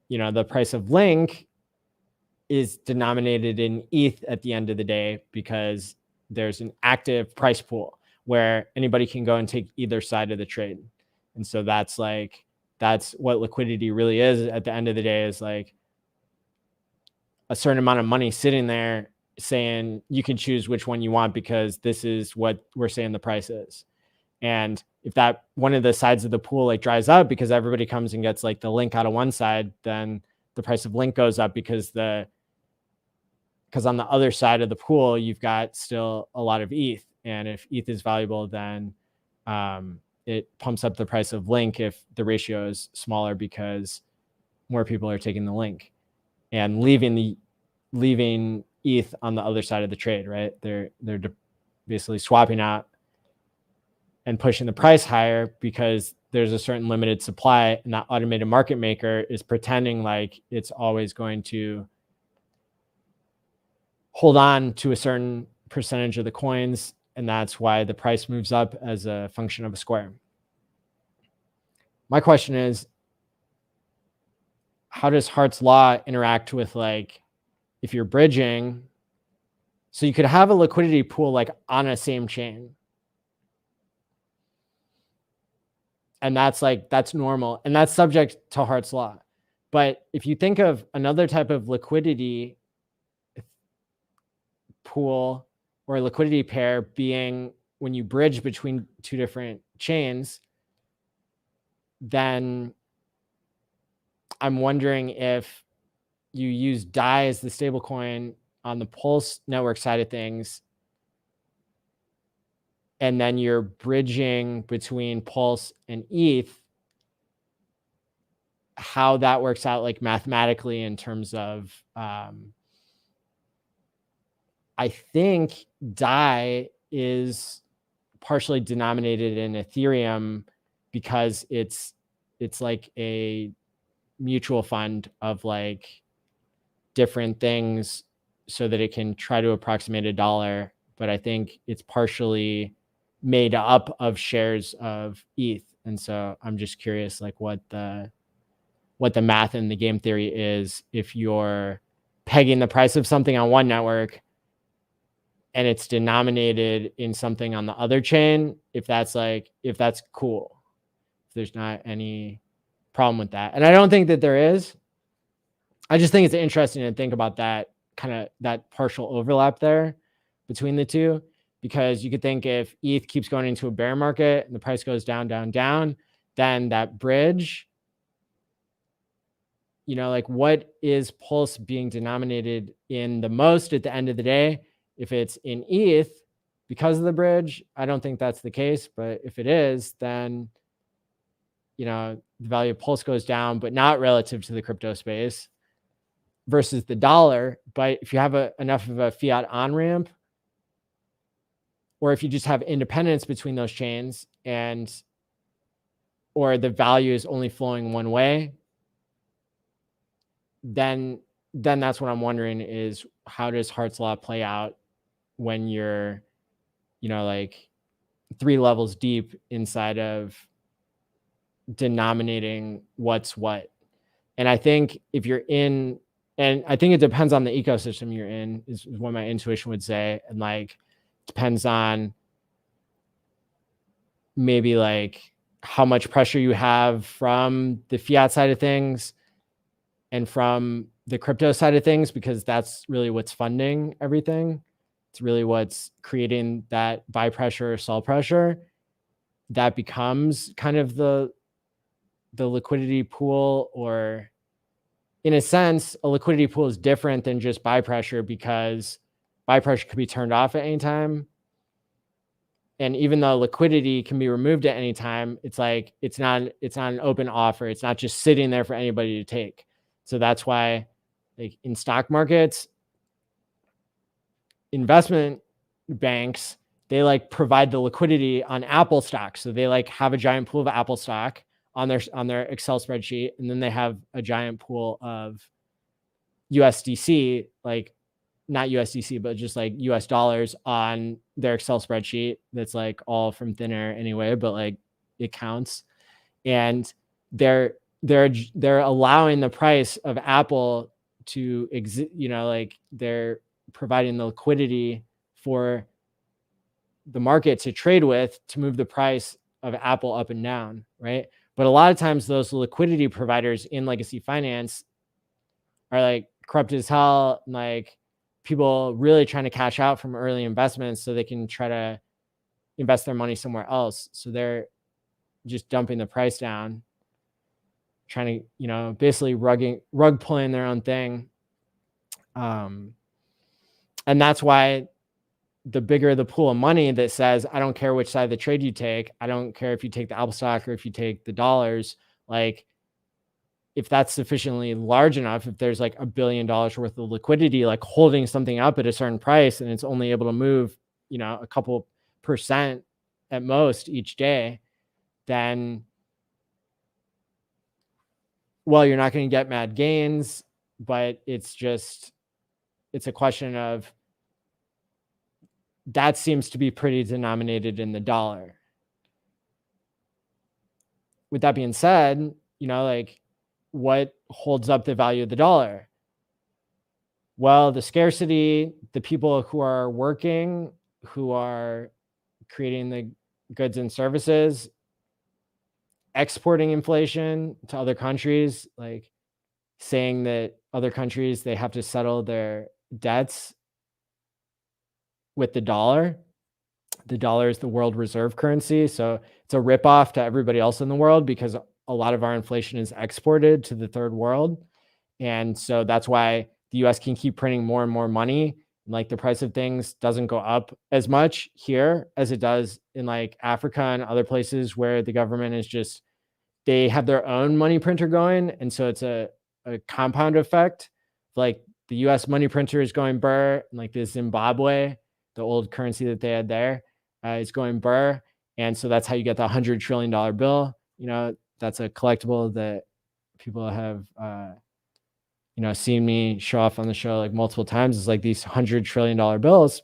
Speaker 1: the price of Link is denominated in ETH at the end of the day, because there's an active price pool where anybody can go and take either side of the trade. And so that's what liquidity really is at the end of the day, is like a certain amount of money sitting there saying you can choose which one you want because this is what we're saying the price is. And if that one of the sides of the pool like dries up because everybody comes and gets like the Link out of one side, then the price of Link goes up because on the other side of the pool, you've got still a lot of ETH. And if ETH is valuable, then it pumps up the price of Link if the ratio is smaller, because more people are taking the Link and leaving ETH on the other side of the trade, right? They're basically swapping out and pushing the price higher because there's a certain limited supply, and that automated market maker is pretending like it's always going to hold on to a certain percentage of the coins, and that's why the price moves up as a function of a square. My question is, how does Hart's Law interact with, like, if you're bridging? So you could have a liquidity pool like on a same chain, and that's normal, and that's subject to Hart's Law. But if you think of another type of liquidity pool or a liquidity pair being when you bridge between two different chains, then I'm wondering if you use DAI as the stablecoin on the Pulse network side of things, and then you're bridging between Pulse and ETH, how that works out like mathematically in terms of, I think DAI is partially denominated in Ethereum because it's like a mutual fund of like different things so that it can try to approximate $1. But I think it's partially made up of shares of ETH. And so I'm just curious, like what the math and the game theory is if you're pegging the price of something on one network and it's denominated in something on the other chain, if that's cool, if there's not any problem with that. And I don't think that there is. I just think it's interesting to think about that kind of that partial overlap there between the two, because you could think if ETH keeps going into a bear market and the price goes down, down, down, then that bridge, like what is Pulse being denominated in the most at the end of the day? If it's in ETH because of the bridge, I don't think that's the case. But if it is, then, the value of Pulse goes down, but not relative to the crypto space versus the dollar. But if you have enough of a fiat on-ramp, or if you just have independence between those chains or the value is only flowing one way, then that's what I'm wondering is how does Hart's law play out when you're, like 3 levels deep inside of denominating what's what. And I think if you're in, and I think it depends on the ecosystem you're in is what my intuition would say. And like, depends on maybe like how much pressure you have from the fiat side of things and from the crypto side of things, because that's really what's funding everything. It's really what's creating that buy pressure or sell pressure. That becomes kind of the liquidity pool, or in a sense, a liquidity pool is different than just buy pressure, because buy pressure could be turned off at any time. And even though liquidity can be removed at any time, it's like, it's not an open offer. It's not just sitting there for anybody to take. So that's why, like in stock markets, investment banks, they like provide the liquidity on Apple stock. So they like have a giant pool of Apple stock on their Excel spreadsheet. And then they have a giant pool of USDC, like not USDC, but just like US dollars on their Excel spreadsheet. That's like all from thin air anyway, but like it counts. And they're allowing the price of Apple to exist, like they're providing the liquidity for the market to trade with to move the price of Apple up and down, right? But a lot of times those liquidity providers in legacy finance are like corrupt as hell, and like people really trying to cash out from early investments so they can try to invest their money somewhere else. So they're just dumping the price down, trying to, basically rug pulling their own thing. And that's why the bigger the pool of money that says, I don't care which side of the trade you take. I don't care if you take the Apple stock or if you take the dollars. Like if that's sufficiently large enough, if there's like $1 billion worth of liquidity, like holding something up at a certain price and it's only able to move, a couple % at most each day, then, well, you're not going to get mad gains, but it's a question of, that seems to be pretty denominated in the dollar. With that being said, like what holds up the value of the dollar? Well, the scarcity, the people who are working, who are creating the goods and services, exporting inflation to other countries, like saying that other countries, they have to settle their debts with the dollar. The dollar is the world reserve currency. So it's a ripoff to everybody else in the world because a lot of our inflation is exported to the third world. And so that's why the US can keep printing more and more money. Like the price of things doesn't go up as much here as it does in like Africa and other places where the government is just, they have their own money printer going. And so it's a compound effect. Like the US money printer is going burr, and like the Zimbabwe, the old currency that they had there, is going burr. And so that's how you get the $100 trillion bill. You know, that's a collectible that people have, you know, seen me show off on the show like multiple times. Is like these $100 trillion bills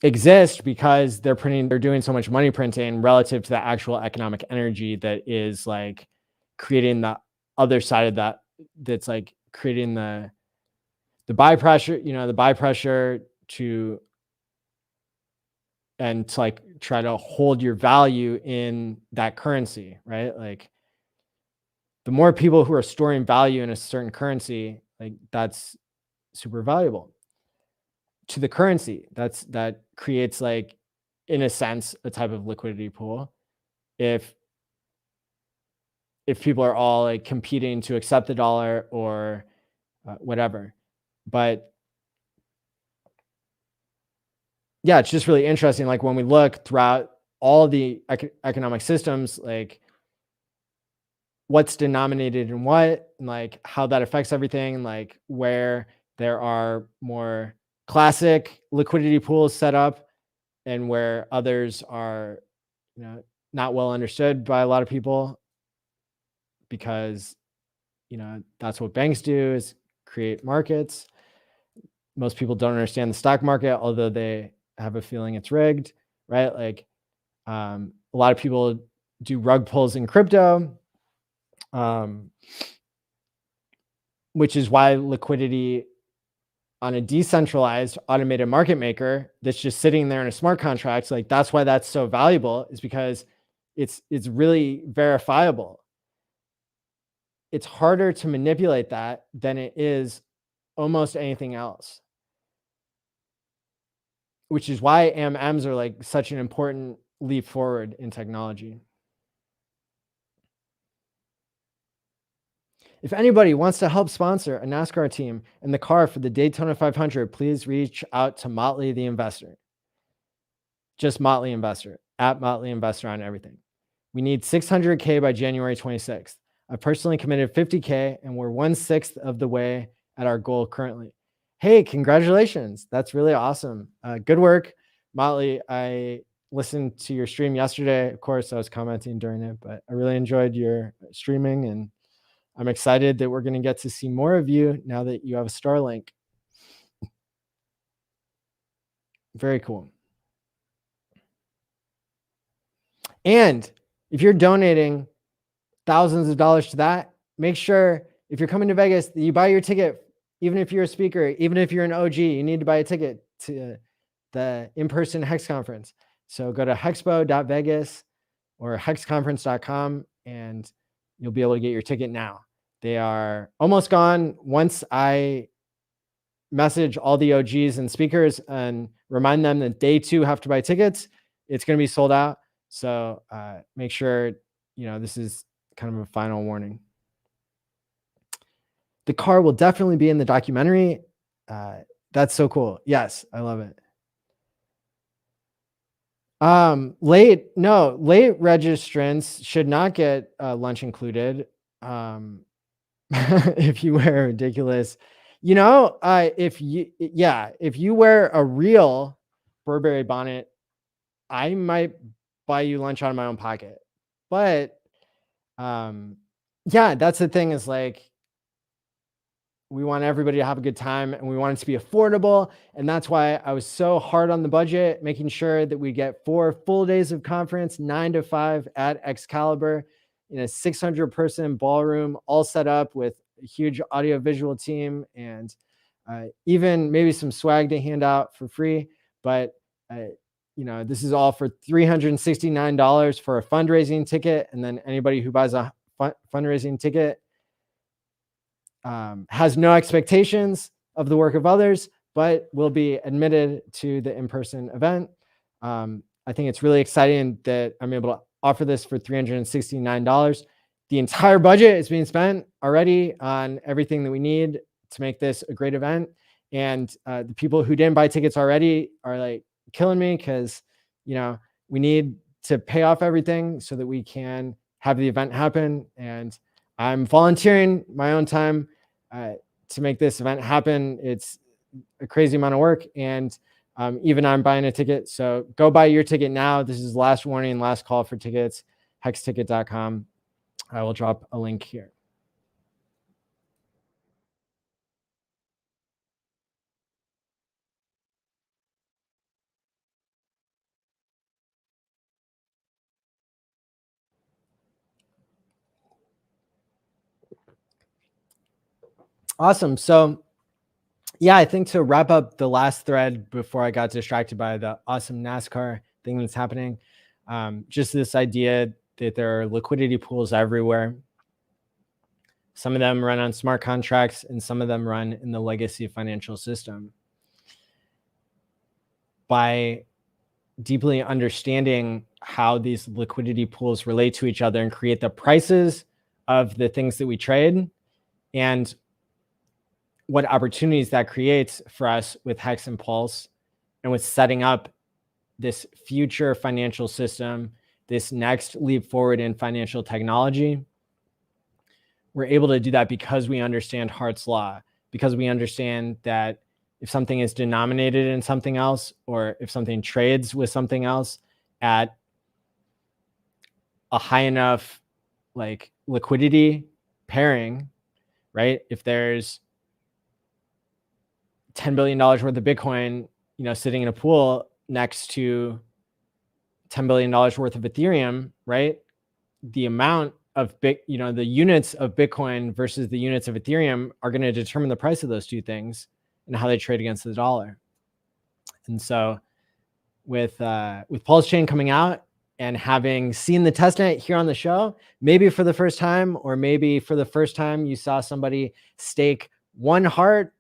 Speaker 1: exist because they're doing so much money printing relative to the actual economic energy that is like creating the other side of that. That's like creating the buy pressure, you know, the buy pressure to like try to hold your value in that currency, right? Like the more people who are storing value in a certain currency, like that's super valuable to the currency. That creates like, in a sense, a type of liquidity pool. If people are all like competing to accept the dollar or whatever. But yeah, it's just really interesting. Like when we look throughout all the economic systems, like what's denominated in what, and like how that affects everything, and like where there are more classic liquidity pools set up and where others are, you know, not well understood by a lot of people because, you know, that's what banks do, is create markets. Most people don't understand the stock market, although they have a feeling it's rigged, right? Like a lot of people do rug pulls in crypto, which is why liquidity on a decentralized automated market maker that's just sitting there in a smart contract, like that's why that's so valuable, is because it's really verifiable. It's harder to manipulate that than it is almost anything else, which is why AMMs are like such an important leap forward in technology. If anybody wants to help sponsor a NASCAR team and the car for the Daytona 500, please reach out to Motley the Investor. Just Motley Investor, at Motley Investor on everything. We need 600K by January 26th. I've personally committed 50K and we're 1/6 of the way at our goal currently. Hey, congratulations. That's really awesome. Good work, Motley. I listened to your stream yesterday. Of course, I was commenting during it, but I really enjoyed your streaming, and I'm excited that we're going to get to see more of you now that you have a Starlink. Very cool. And if you're donating thousands of dollars to that, make sure if you're coming to Vegas that you buy your ticket. Even if you're a speaker, even if you're an OG, you need to buy a ticket to the in-person Hex conference. So go to hexpo.vegas or hexconference.com and you'll be able to get your ticket now. They are almost gone. Once I message all the OGs and speakers and remind them that they too have to buy tickets, it's going to be sold out. So make sure, you know, this is kind of a final warning. The car will definitely be in the documentary. That's so cool. Yes, I love it. Late registrants should not get lunch included. If you wear ridiculous, you know, if you wear a real Burberry bonnet, I might buy you lunch out of my own pocket. But yeah, that's the thing, is like, we want everybody to have a good time and we want it to be affordable. And that's why I was so hard on the budget, making sure that we get 4 full days of conference, 9 to 5 at Excalibur in a 600 person ballroom, all set up with a huge audio visual team and even maybe some swag to hand out for free. But you know, this is all for $369 for a fundraising ticket. And then anybody who buys a fundraising ticket has no expectations of the work of others, but will be admitted to the in-person event. I think it's really exciting that I'm able to offer this for $369. The entire budget is being spent already on everything that we need to make this a great event. And the people who didn't buy tickets already are like killing me, because, you know, we need to pay off everything so that we can have the event happen. And I'm volunteering my own time to make this event happen. It's a crazy amount of work, and even I'm buying a ticket. So go buy your ticket now. This is last warning, last call for tickets. HexTicket.com. I will drop a link here. Awesome. So yeah, I think to wrap up the last thread before I got distracted by the awesome NASCAR thing that's happening, just this idea that there are liquidity pools everywhere. Some of them run on smart contracts, and some of them run in the legacy financial system. By deeply understanding how these liquidity pools relate to each other and create the prices of the things that we trade, and what opportunities that creates for us with Hex and Pulse, and with setting up this future financial system, this next leap forward in financial technology, we're able to do that because we understand Hart's law, because we understand that if something is denominated in something else, or if something trades with something else at a high enough like liquidity pairing, right? If there's $10 billion worth of Bitcoin, you know, sitting in a pool next to $10 billion worth of Ethereum, right? The amount of the units of Bitcoin versus the units of Ethereum are going to determine the price of those two things and how they trade against the dollar. And so with Pulse Chain coming out and having seen the testnet here on the show, maybe for the first time, or maybe for the first time you saw somebody stake one heart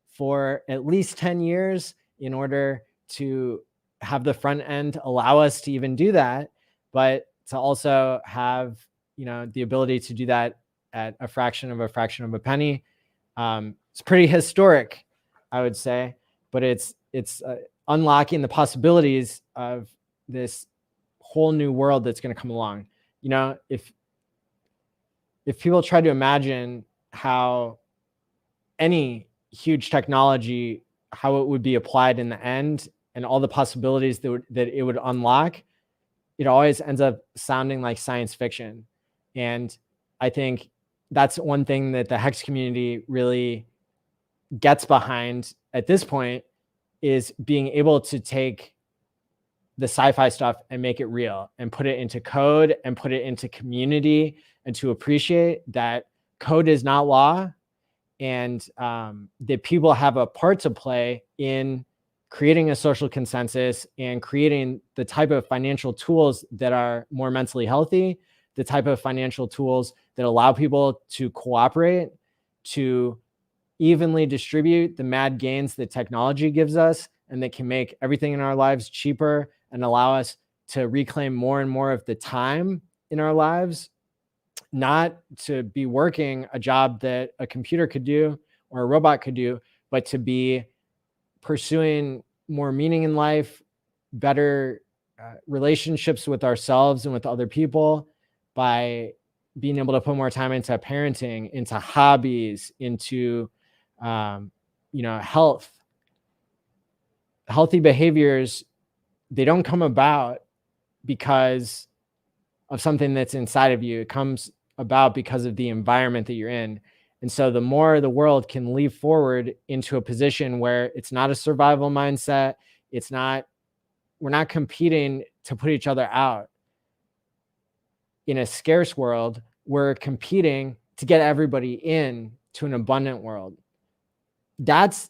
Speaker 1: for at least 10 years in order to have the front end allow us to even do that, but to also have, you know, the ability to do that at a fraction of a penny. It's pretty historic, I would say, but it's unlocking the possibilities of this whole new world that's going to come along. You know, if people try to imagine how any huge technology, how it would be applied in the end, and all the possibilities that it would unlock, it always ends up sounding like science fiction. And I think that's one thing that the Hex community really gets behind at this point, is being able to take the sci-fi stuff and make it real and put it into code and put it into community, and to appreciate that code is not law, and that people have a part to play in creating a social consensus and creating the type of financial tools that are more mentally healthy, the type of financial tools that allow people to cooperate, to evenly distribute the mad gains that technology gives us, and that can make everything in our lives cheaper and allow us to reclaim more and more of the time in our lives, not to be working a job that a computer could do or a robot could do, but to be pursuing more meaning in life, better relationships with ourselves and with other people, by being able to put more time into parenting, into hobbies, into health. Healthy behaviors, they don't come about because of something that's inside of you. It comes about because of the environment that you're in. And so the more the world can leap forward into a position where it's not a survival mindset, we're not competing to put each other out. In a scarce world, we're competing to get everybody in to an abundant world. That's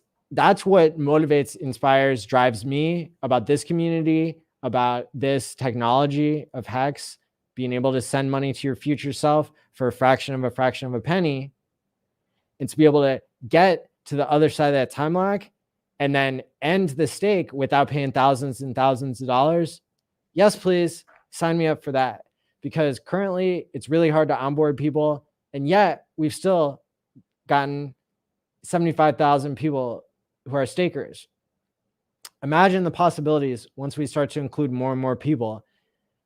Speaker 1: what motivates, inspires, drives me about this community, about this technology of Hex, being able to send money to your future self for a fraction of a penny, and to be able to get to the other side of that time lock and then end the stake without paying thousands and thousands of dollars, yes, please sign me up for that. Because currently it's really hard to onboard people. And yet we've still gotten 75,000 people who are stakers. Imagine the possibilities once we start to include more and more people.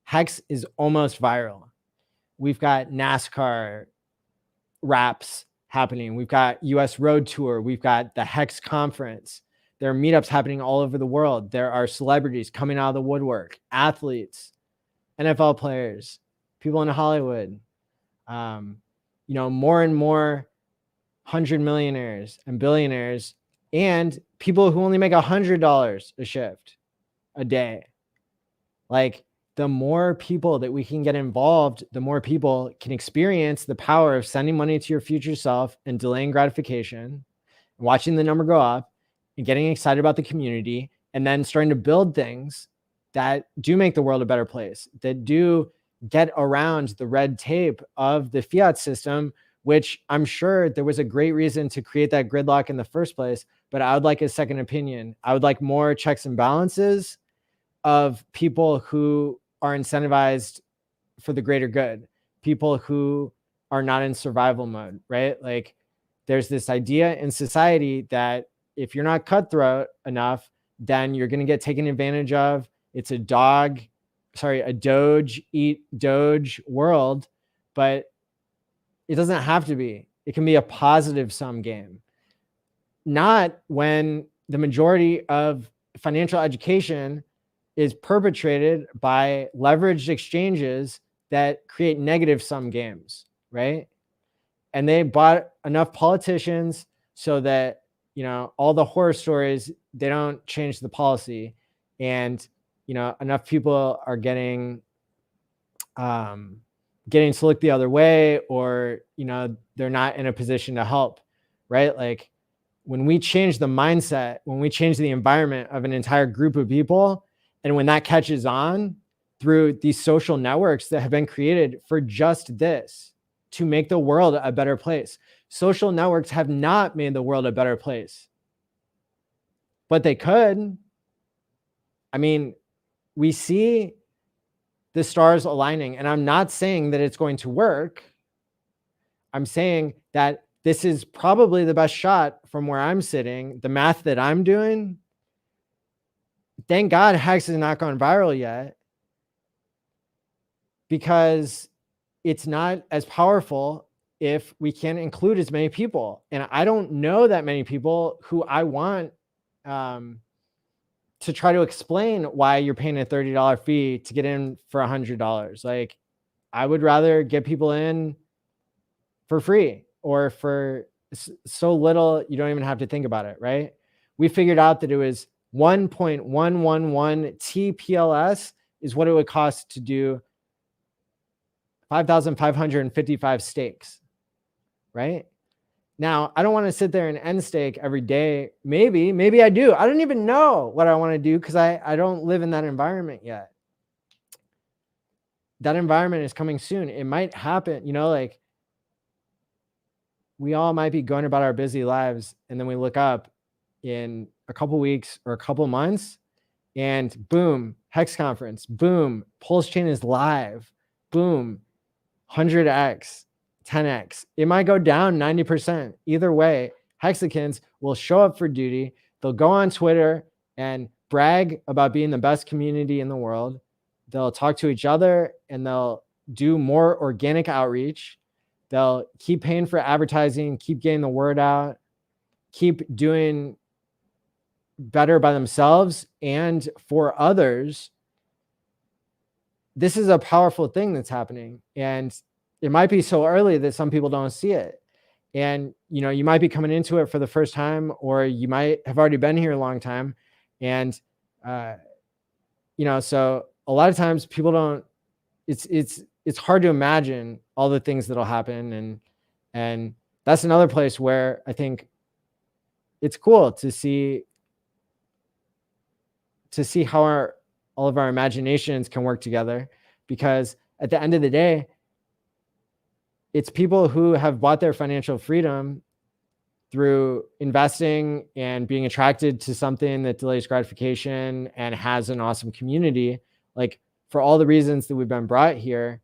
Speaker 1: Hex is almost viral. We've got NASCAR wraps happening. We've got US Road Tour. We've got the Hex Conference. There are meetups happening all over the world. There are celebrities coming out of the woodwork, athletes, NFL players, people in Hollywood, more and more 100 millionaires and billionaires, and people who only make $100 a shift a day. Like, the more people that we can get involved, the more people can experience the power of sending money to your future self and delaying gratification, watching the number go up and getting excited about the community, and then starting to build things that do make the world a better place, that do get around the red tape of the fiat system, which I'm sure there was a great reason to create that gridlock in the first place. But I would like a second opinion. I would like more checks and balances of people who are incentivized for the greater good, people who are not in survival mode, right? Like, there's this idea in society that if you're not cutthroat enough, then you're going to get taken advantage of. It's a Doge eat Doge world, but it doesn't have to be. It can be a positive sum game. Not when the majority of financial education is perpetrated by leveraged exchanges that create negative sum games, right? And they bought enough politicians so that, all the horror stories, they don't change the policy. And, enough people are getting to look the other way, or, they're not in a position to help, right? Like, when we change the mindset, when we change the environment of an entire group of people, and when that catches on through these social networks that have been created for just this, to make the world a better place. Social networks have not made the world a better place, but they could. I mean, we see the stars aligning, and I'm not saying that it's going to work. I'm saying that this is probably the best shot from where I'm sitting, the math that I'm doing. Thank God Hex has not gone viral yet, because it's not as powerful if we can't include as many people. And I don't know that many people who I want to try to explain why you're paying a $30 fee to get in for $100. Like, I would rather get people in for free, or for so little you don't even have to think about it, right? We figured out that it was 1.111 Tpls is what it would cost to do 5,555 stakes, right? Now, I don't want to sit there and end stake every day. Maybe I do. I don't even know what I want to do, because I don't live in that environment yet. That environment is coming soon. It might happen, like, we all might be going about our busy lives, and then we look up in a couple weeks or a couple months, and boom, Hex Conference, boom, Pulse Chain is live, boom, 100x, 10x. It might go down 90%. Either way, Hexicans will show up for duty. They'll go on Twitter and brag about being the best community in the world. They'll talk to each other, and they'll do more organic outreach. They'll keep paying for advertising, keep getting the word out, keep doing better by themselves and for others. This is a powerful thing that's happening, and it might be so early that some people don't see it. And, you might be coming into it for the first time, or you might have already been here a long time. And, so a lot of times people don't, it's hard to imagine all the things that'll happen. And that's another place where I think it's cool to see how all of our imaginations can work together, because at the end of the day, it's people who have bought their financial freedom through investing and being attracted to something that delays gratification and has an awesome community, like for all the reasons that we've been brought here,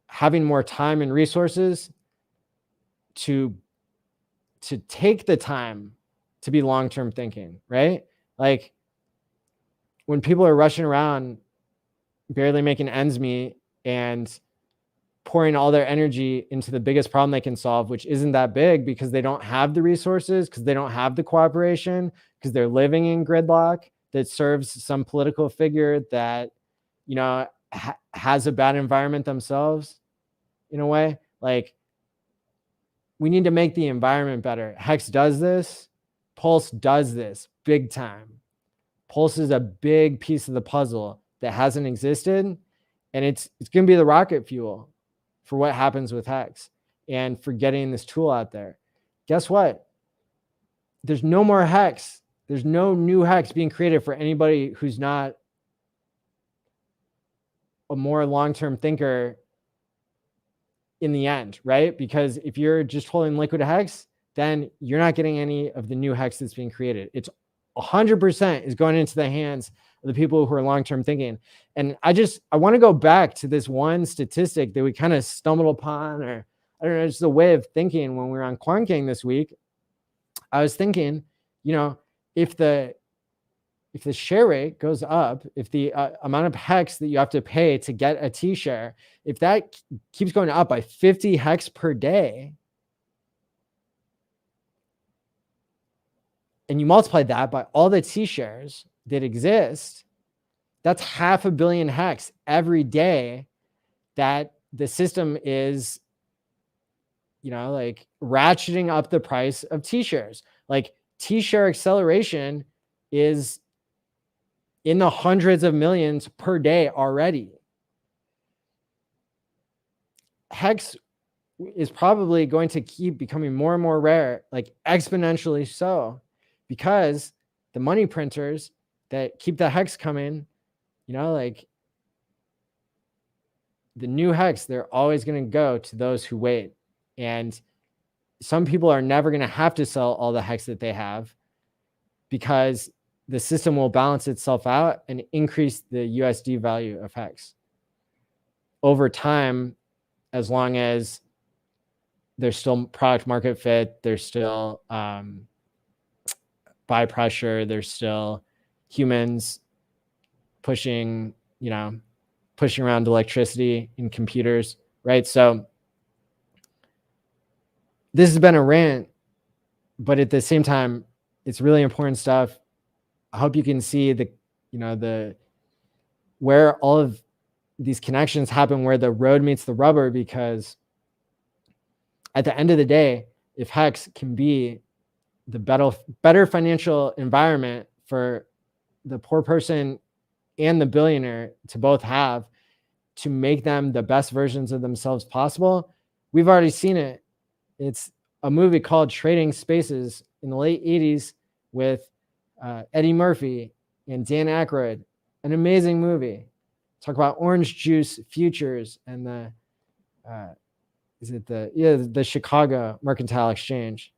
Speaker 1: having more time and resources to take the time to be long-term thinking, right? Like when people are rushing around barely making ends meet and pouring all their energy into the biggest problem they can solve, which isn't that big because they don't have the resources, because they don't have the cooperation, because they're living in gridlock that serves some political figure that, has a bad environment themselves in a way. Like, we need to make the environment better. Hex does this. Pulse does this big time. Pulse is a big piece of the puzzle that hasn't existed, and it's going to be the rocket fuel for what happens with Hex and for getting this tool out there. Guess what? There's no more Hex. There's no new Hex being created for anybody who's not a more long-term thinker in the end, right? Because if you're just holding liquid Hex, then you're not getting any of the new Hex that's being created. It's 100% is going into the hands of the people who are long-term thinking. And I want to go back to this one statistic that we kind of stumbled upon, or I don't know, just a way of thinking when we were on QuantKing this week. I was thinking, if the share rate goes up, if the amount of Hex that you have to pay to get a T-share, if that keeps going up by 50 Hex per day, and you multiply that by all the T-shares that exist, that's 500 million Hex every day that the system is, like ratcheting up the price of T-shares. Like T-share acceleration is in the hundreds of millions per day already. Hex is probably going to keep becoming more and more rare, like exponentially so, because the money printers that keep the Hex coming, like the new Hex, they're always going to go to those who wait. And some people are never going to have to sell all the Hex that they have, because the system will balance itself out and increase the USD value of Hex over time, as long as there's still product market fit, there's still buy pressure, there's still humans pushing around electricity in computers, right? So this has been a rant, but at the same time, it's really important stuff. I hope you can see where all of these connections happen, where the road meets the rubber, because at the end of the day, if Hex can be the better financial environment for the poor person and the billionaire to both have, to make them the best versions of themselves possible, we've already seen it. It's a movie called Trading Spaces in the late 80s with Eddie Murphy and Dan Aykroyd. An amazing movie. Talk about orange juice futures and the Chicago Mercantile Exchange.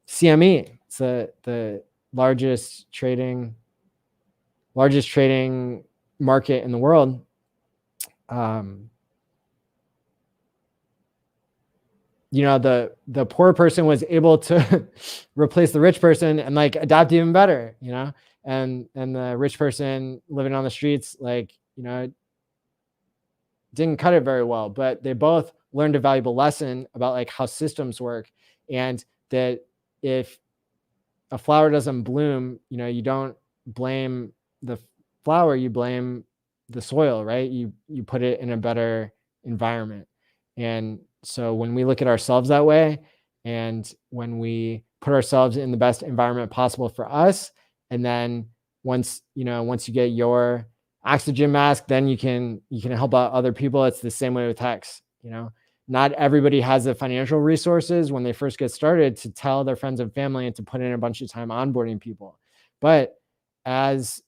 Speaker 1: CME, it's the largest trading market in the world. The poor person was able to replace the rich person and like adapt even better, and the rich person living on the streets, didn't cut it very well, but they both learned a valuable lesson about like how systems work, and that if a flower doesn't bloom, you don't blame the flower, you blame the soil, right? You put it in a better environment. And so when we look at ourselves that way, and when we put ourselves in the best environment possible for us, and then once you get your oxygen mask, then you can help out other people. It's the same way with Hex. Not everybody has the financial resources when they first get started to tell their friends and family and to put in a bunch of time onboarding people. But as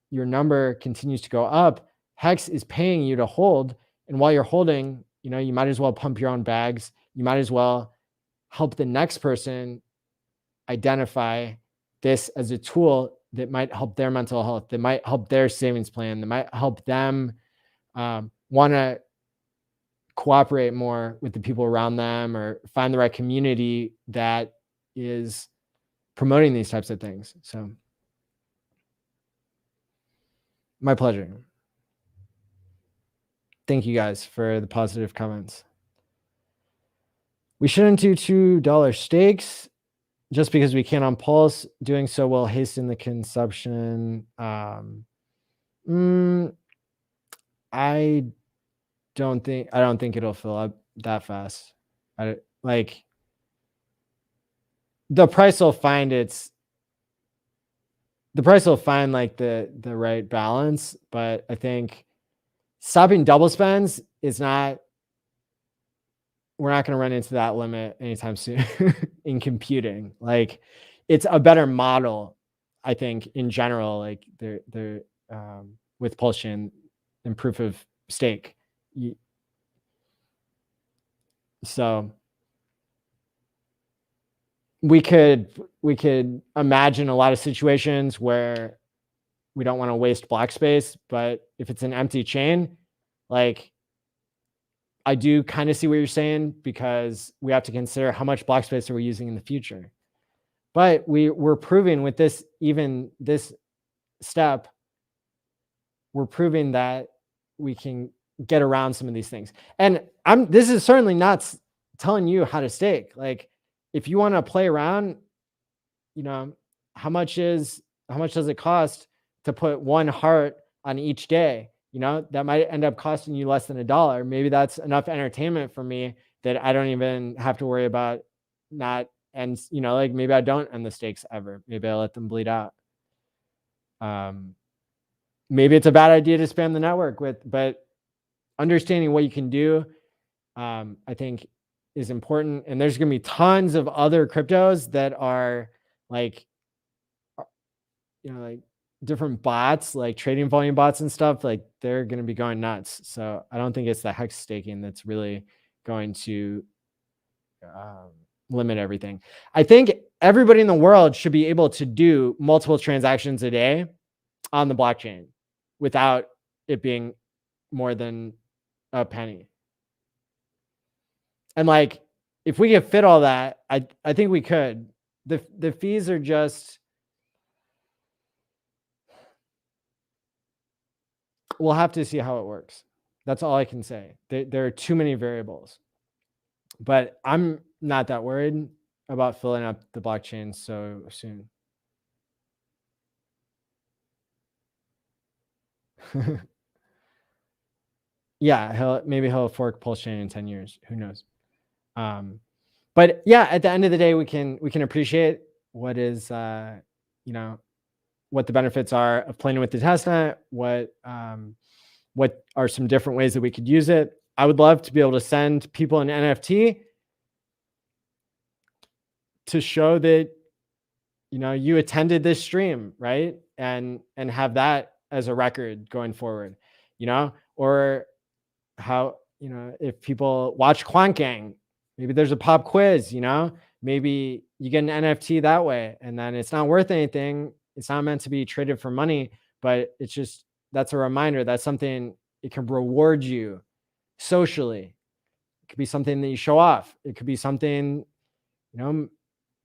Speaker 1: your number continues to go up, Hex is paying you to hold. And while you're holding, you know, you might as well pump your own bags. You might as well help the next person identify this as a tool that might help their mental health, that might help their savings plan, that might help them want to cooperate more with the people around them, or find the right community that is promoting these types of things. So my pleasure. Thank you guys for the positive comments. We shouldn't do $2 stakes just because we can't on Pulse. Doing so will hasten the consumption. I don't think it'll fill up that fast. Like, the price will find like the right balance, but I think stopping double spends is not, we're not going to run into that limit anytime soon in computing. Like, it's a better model, I think, in general, like they're with Pulse Chain and proof of stake. So we could imagine a lot of situations where we don't want to waste block space, but if it's an empty chain, like, I do kind of see what you're saying, because we have to consider how much block space are we using in the future. But we're proving with this step, we're proving that we can get around some of these things. And this is certainly not telling you how to stake. Like, if you want to play around, you know, how much does it cost to put one heart on each day? You know, that might end up costing you less than $1. Maybe that's enough entertainment for me that I don't even have to worry about not, and, you know, like, maybe I don't end the stakes ever. Maybe I let them bleed out. Maybe it's a bad idea to spam the network but understanding what you can do, I think, is important. And there's going to be tons of other cryptos that are like, you know, like different bots, like trading volume bots and stuff. Like, they're going to be going nuts. So I don't think it's the hex staking that's really going to limit everything. I think everybody in the world should be able to do multiple transactions a day on the blockchain without it being more than a penny. And like, if we could fit all that, I think we could. The fees are just, we'll have to see how it works. That's all I can say. There are too many variables, but I'm not that worried about filling up the blockchain so soon. Yeah, maybe he'll fork Pulse Chain in 10 years. Who knows? But yeah, at the end of the day, we can appreciate what is, you know, what the benefits are of playing with the testnet, what are some different ways that we could use it. I would love to be able to send people an NFT to show that, you know, you attended this stream, right? And have that as a record going forward, you know, or how, you know, if people watch Quant Gang, maybe there's a pop quiz, you know, maybe you get an NFT that way, and then it's not worth anything. It's not meant to be traded for money, but it's just, that's a reminder. That's something, it can reward you socially. It could be something that you show off. It could be something, you know,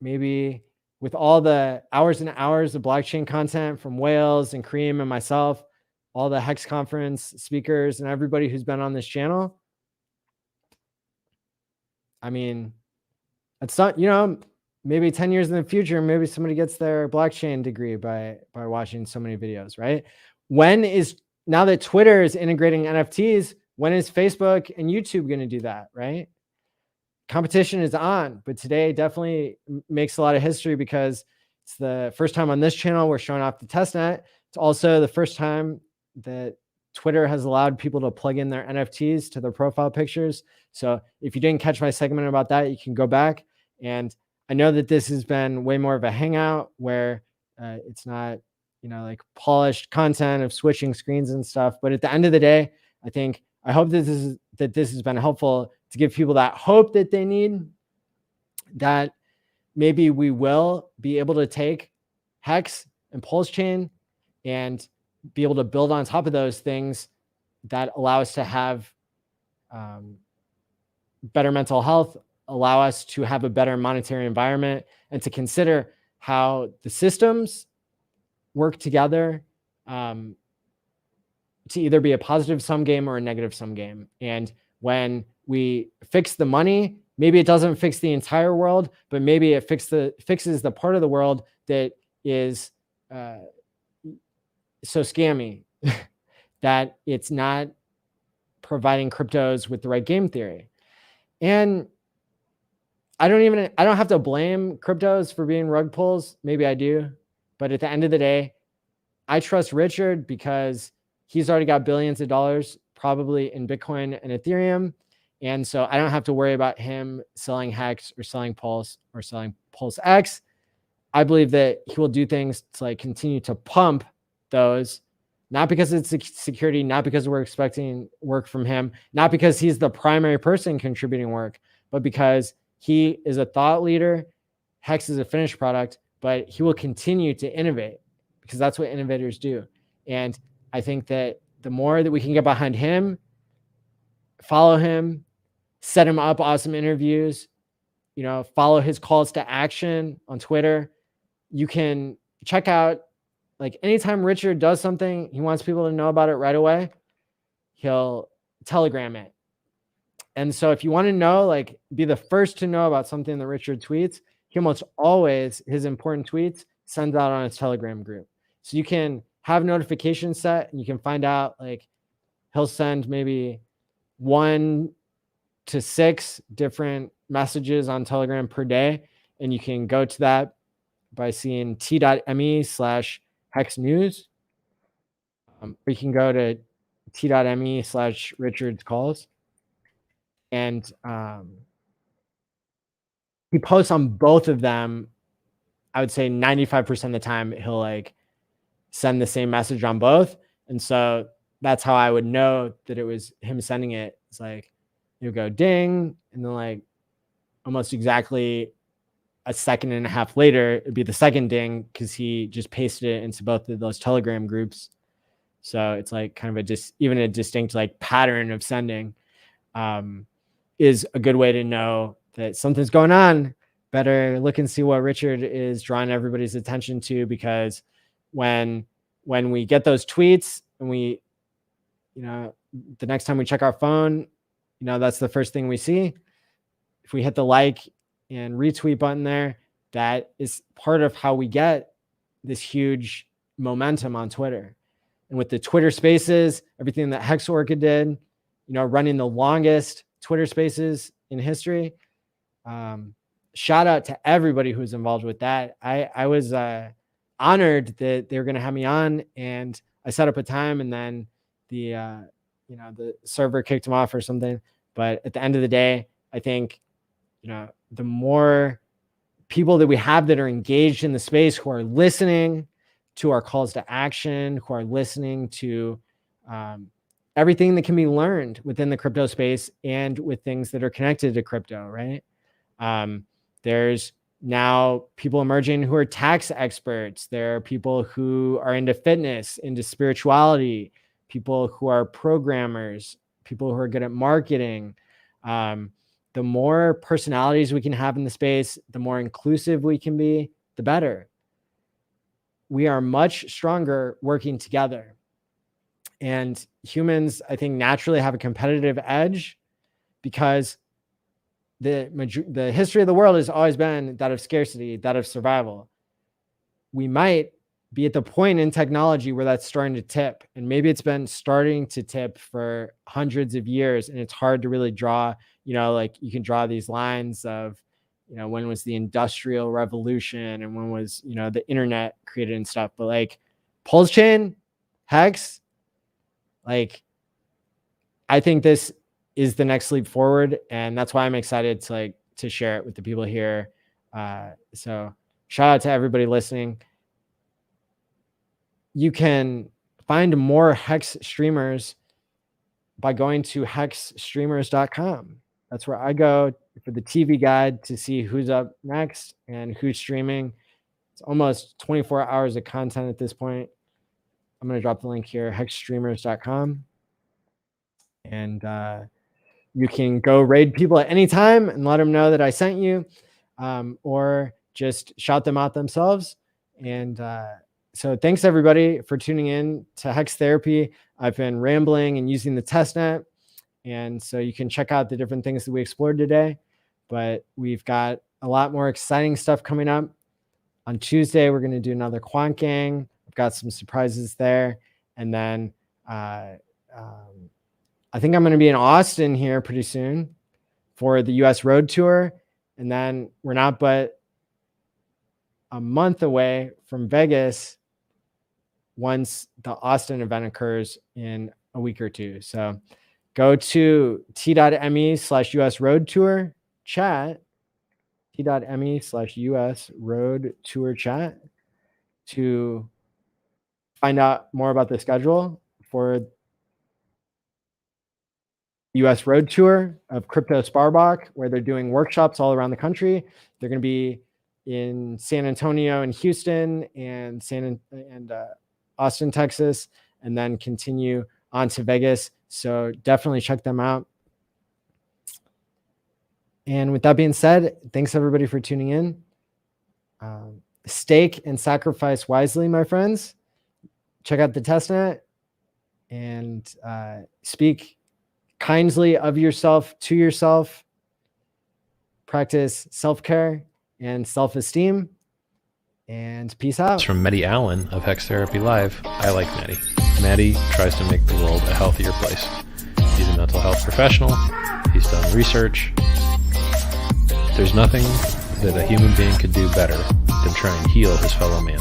Speaker 1: maybe with all the hours and hours of blockchain content from Wales and Cream and myself, all the Hex conference speakers and everybody who's been on this channel. I mean, it's not, you know, maybe 10 years in the future, maybe somebody gets their blockchain degree by watching so many videos, right? Now that Twitter is integrating NFTs, when is Facebook and YouTube going to do that, right? Competition is on, but today definitely makes a lot of history because it's the first time on this channel we're showing off the testnet. It's also the first time that Twitter has allowed people to plug in their NFTs to their profile pictures. So if you didn't catch my segment about that, you can go back. And I know that this has been way more of a hangout where it's not, you know, like polished content of switching screens and stuff. But at the end of the day, I think I hope that this has been helpful to give people that hope that they need, that maybe we will be able to take Hex and Pulse Chain and be able to build on top of those things that allow us to have better mental health, allow us to have a better monetary environment, and to consider how the systems work together to either be a positive sum game or a negative sum game. And when we fix the money, maybe it doesn't fix the entire world, but maybe it fixes the part of the world that is so scammy that it's not providing cryptos with the right game theory. And I don't have to blame cryptos for being rug pulls. Maybe I do. But at the end of the day, I trust Richard because he's already got billions of dollars probably in Bitcoin and Ethereum. And so I don't have to worry about him selling Hex or selling Pulse or selling Pulse X. I believe that he will do things to like continue to pump those, not because it's security, not because we're expecting work from him, not because he's the primary person contributing work, but because he is a thought leader. Hex is a finished product, but he will continue to innovate because that's what innovators do. And I think that the more that we can get behind him, follow him, set him up awesome interviews, follow his calls to action on Twitter. You can check out, like, anytime Richard does something, he wants people to know about it right away, he'll telegram it. And so if you want to know, like, be the first to know about something that Richard tweets, he almost always, his important tweets, sends out on his Telegram group. So you can have notifications set and you can find out, like, he'll send maybe 1 to 6 different messages on Telegram per day. And you can go to that by seeing t.me/Hex News. Or you can go to t.me/Richard's calls. And he posts on both of them. I would say 95% of the time he'll like send the same message on both. And so that's how I would know that it was him sending it. It's like, you go ding, and then like almost exactly a second and a half later, it'd be the second ding because he just pasted it into both of those Telegram groups. So it's like kind of even a distinct like pattern of sending is a good way to know that something's going on. Better look and see what Richard is drawing everybody's attention to, because when we get those tweets and we, the next time we check our phone, that's the first thing we see. If we hit the like and retweet button there, that is part of how we get this huge momentum on Twitter. And with the Twitter Spaces, everything that Hex Orchid did, running the longest Twitter Spaces in history. Shout out to everybody who was involved with that. I was honored that they were going to have me on, and I set up a time, and then the server kicked them off or something. But at the end of the day, I think, the more people that we have that are engaged in the space, who are listening to our calls to action, who are listening to everything that can be learned within the crypto space and with things that are connected to crypto, right? There's now people emerging who are tax experts. There are people who are into fitness, into spirituality, people who are programmers, people who are good at marketing. The more personalities we can have in the space, the more inclusive we can be, the better. We are much stronger working together. And humans, I think, naturally have a competitive edge because the history of the world has always been that of scarcity, that of survival. We might be at the point in technology where that's starting to tip, and maybe it's been starting to tip for hundreds of years, and it's hard to really draw, like you can draw these lines of, when was the Industrial Revolution and when was, the internet created and stuff. But like Pulse Chain, Hex, like, I think this is the next leap forward, and that's why I'm excited to share it with the people here. So shout out to everybody listening. You can find more Hex streamers by going to HexStreamers.com. That's where I go for the TV guide to see who's up next and who's streaming. It's almost 24 hours of content at this point. I'm going to drop the link here, HexStreamers.com. And you can go raid people at any time and let them know that I sent you, or just shout them out themselves. And so thanks everybody for tuning in to Hex Therapy. I've been rambling and using the Testnet. And so you can check out the different things that we explored today, but we've got a lot more exciting stuff coming up. On Tuesday, we're going to do another Quant Gang. I've got some surprises there. And then I think I'm going to be in Austin here pretty soon for the US Road Tour. And then we're not but a month away from Vegas once the Austin event occurs in a week or two. So go to t.me/US Road Tour chat, t.me/US Road Tour chat to find out more about the schedule for US Road Tour of Kryptosparbach, where they're doing workshops all around the country. They're going to be in San Antonio and Houston and Austin, Texas, and then continue on to Vegas. So definitely check them out. And with that being said, thanks everybody for tuning in. Stake and sacrifice wisely, my friends. Check out the Testnet and speak kindly of yourself to yourself. Practice self-care and self-esteem. And peace out.
Speaker 2: It's from ALLin of HexTherapy.live. I like Maddie. Maddie tries to make the world a healthier place. He's a mental health professional. He's done research. There's nothing that a human being could do better than try and heal his fellow man.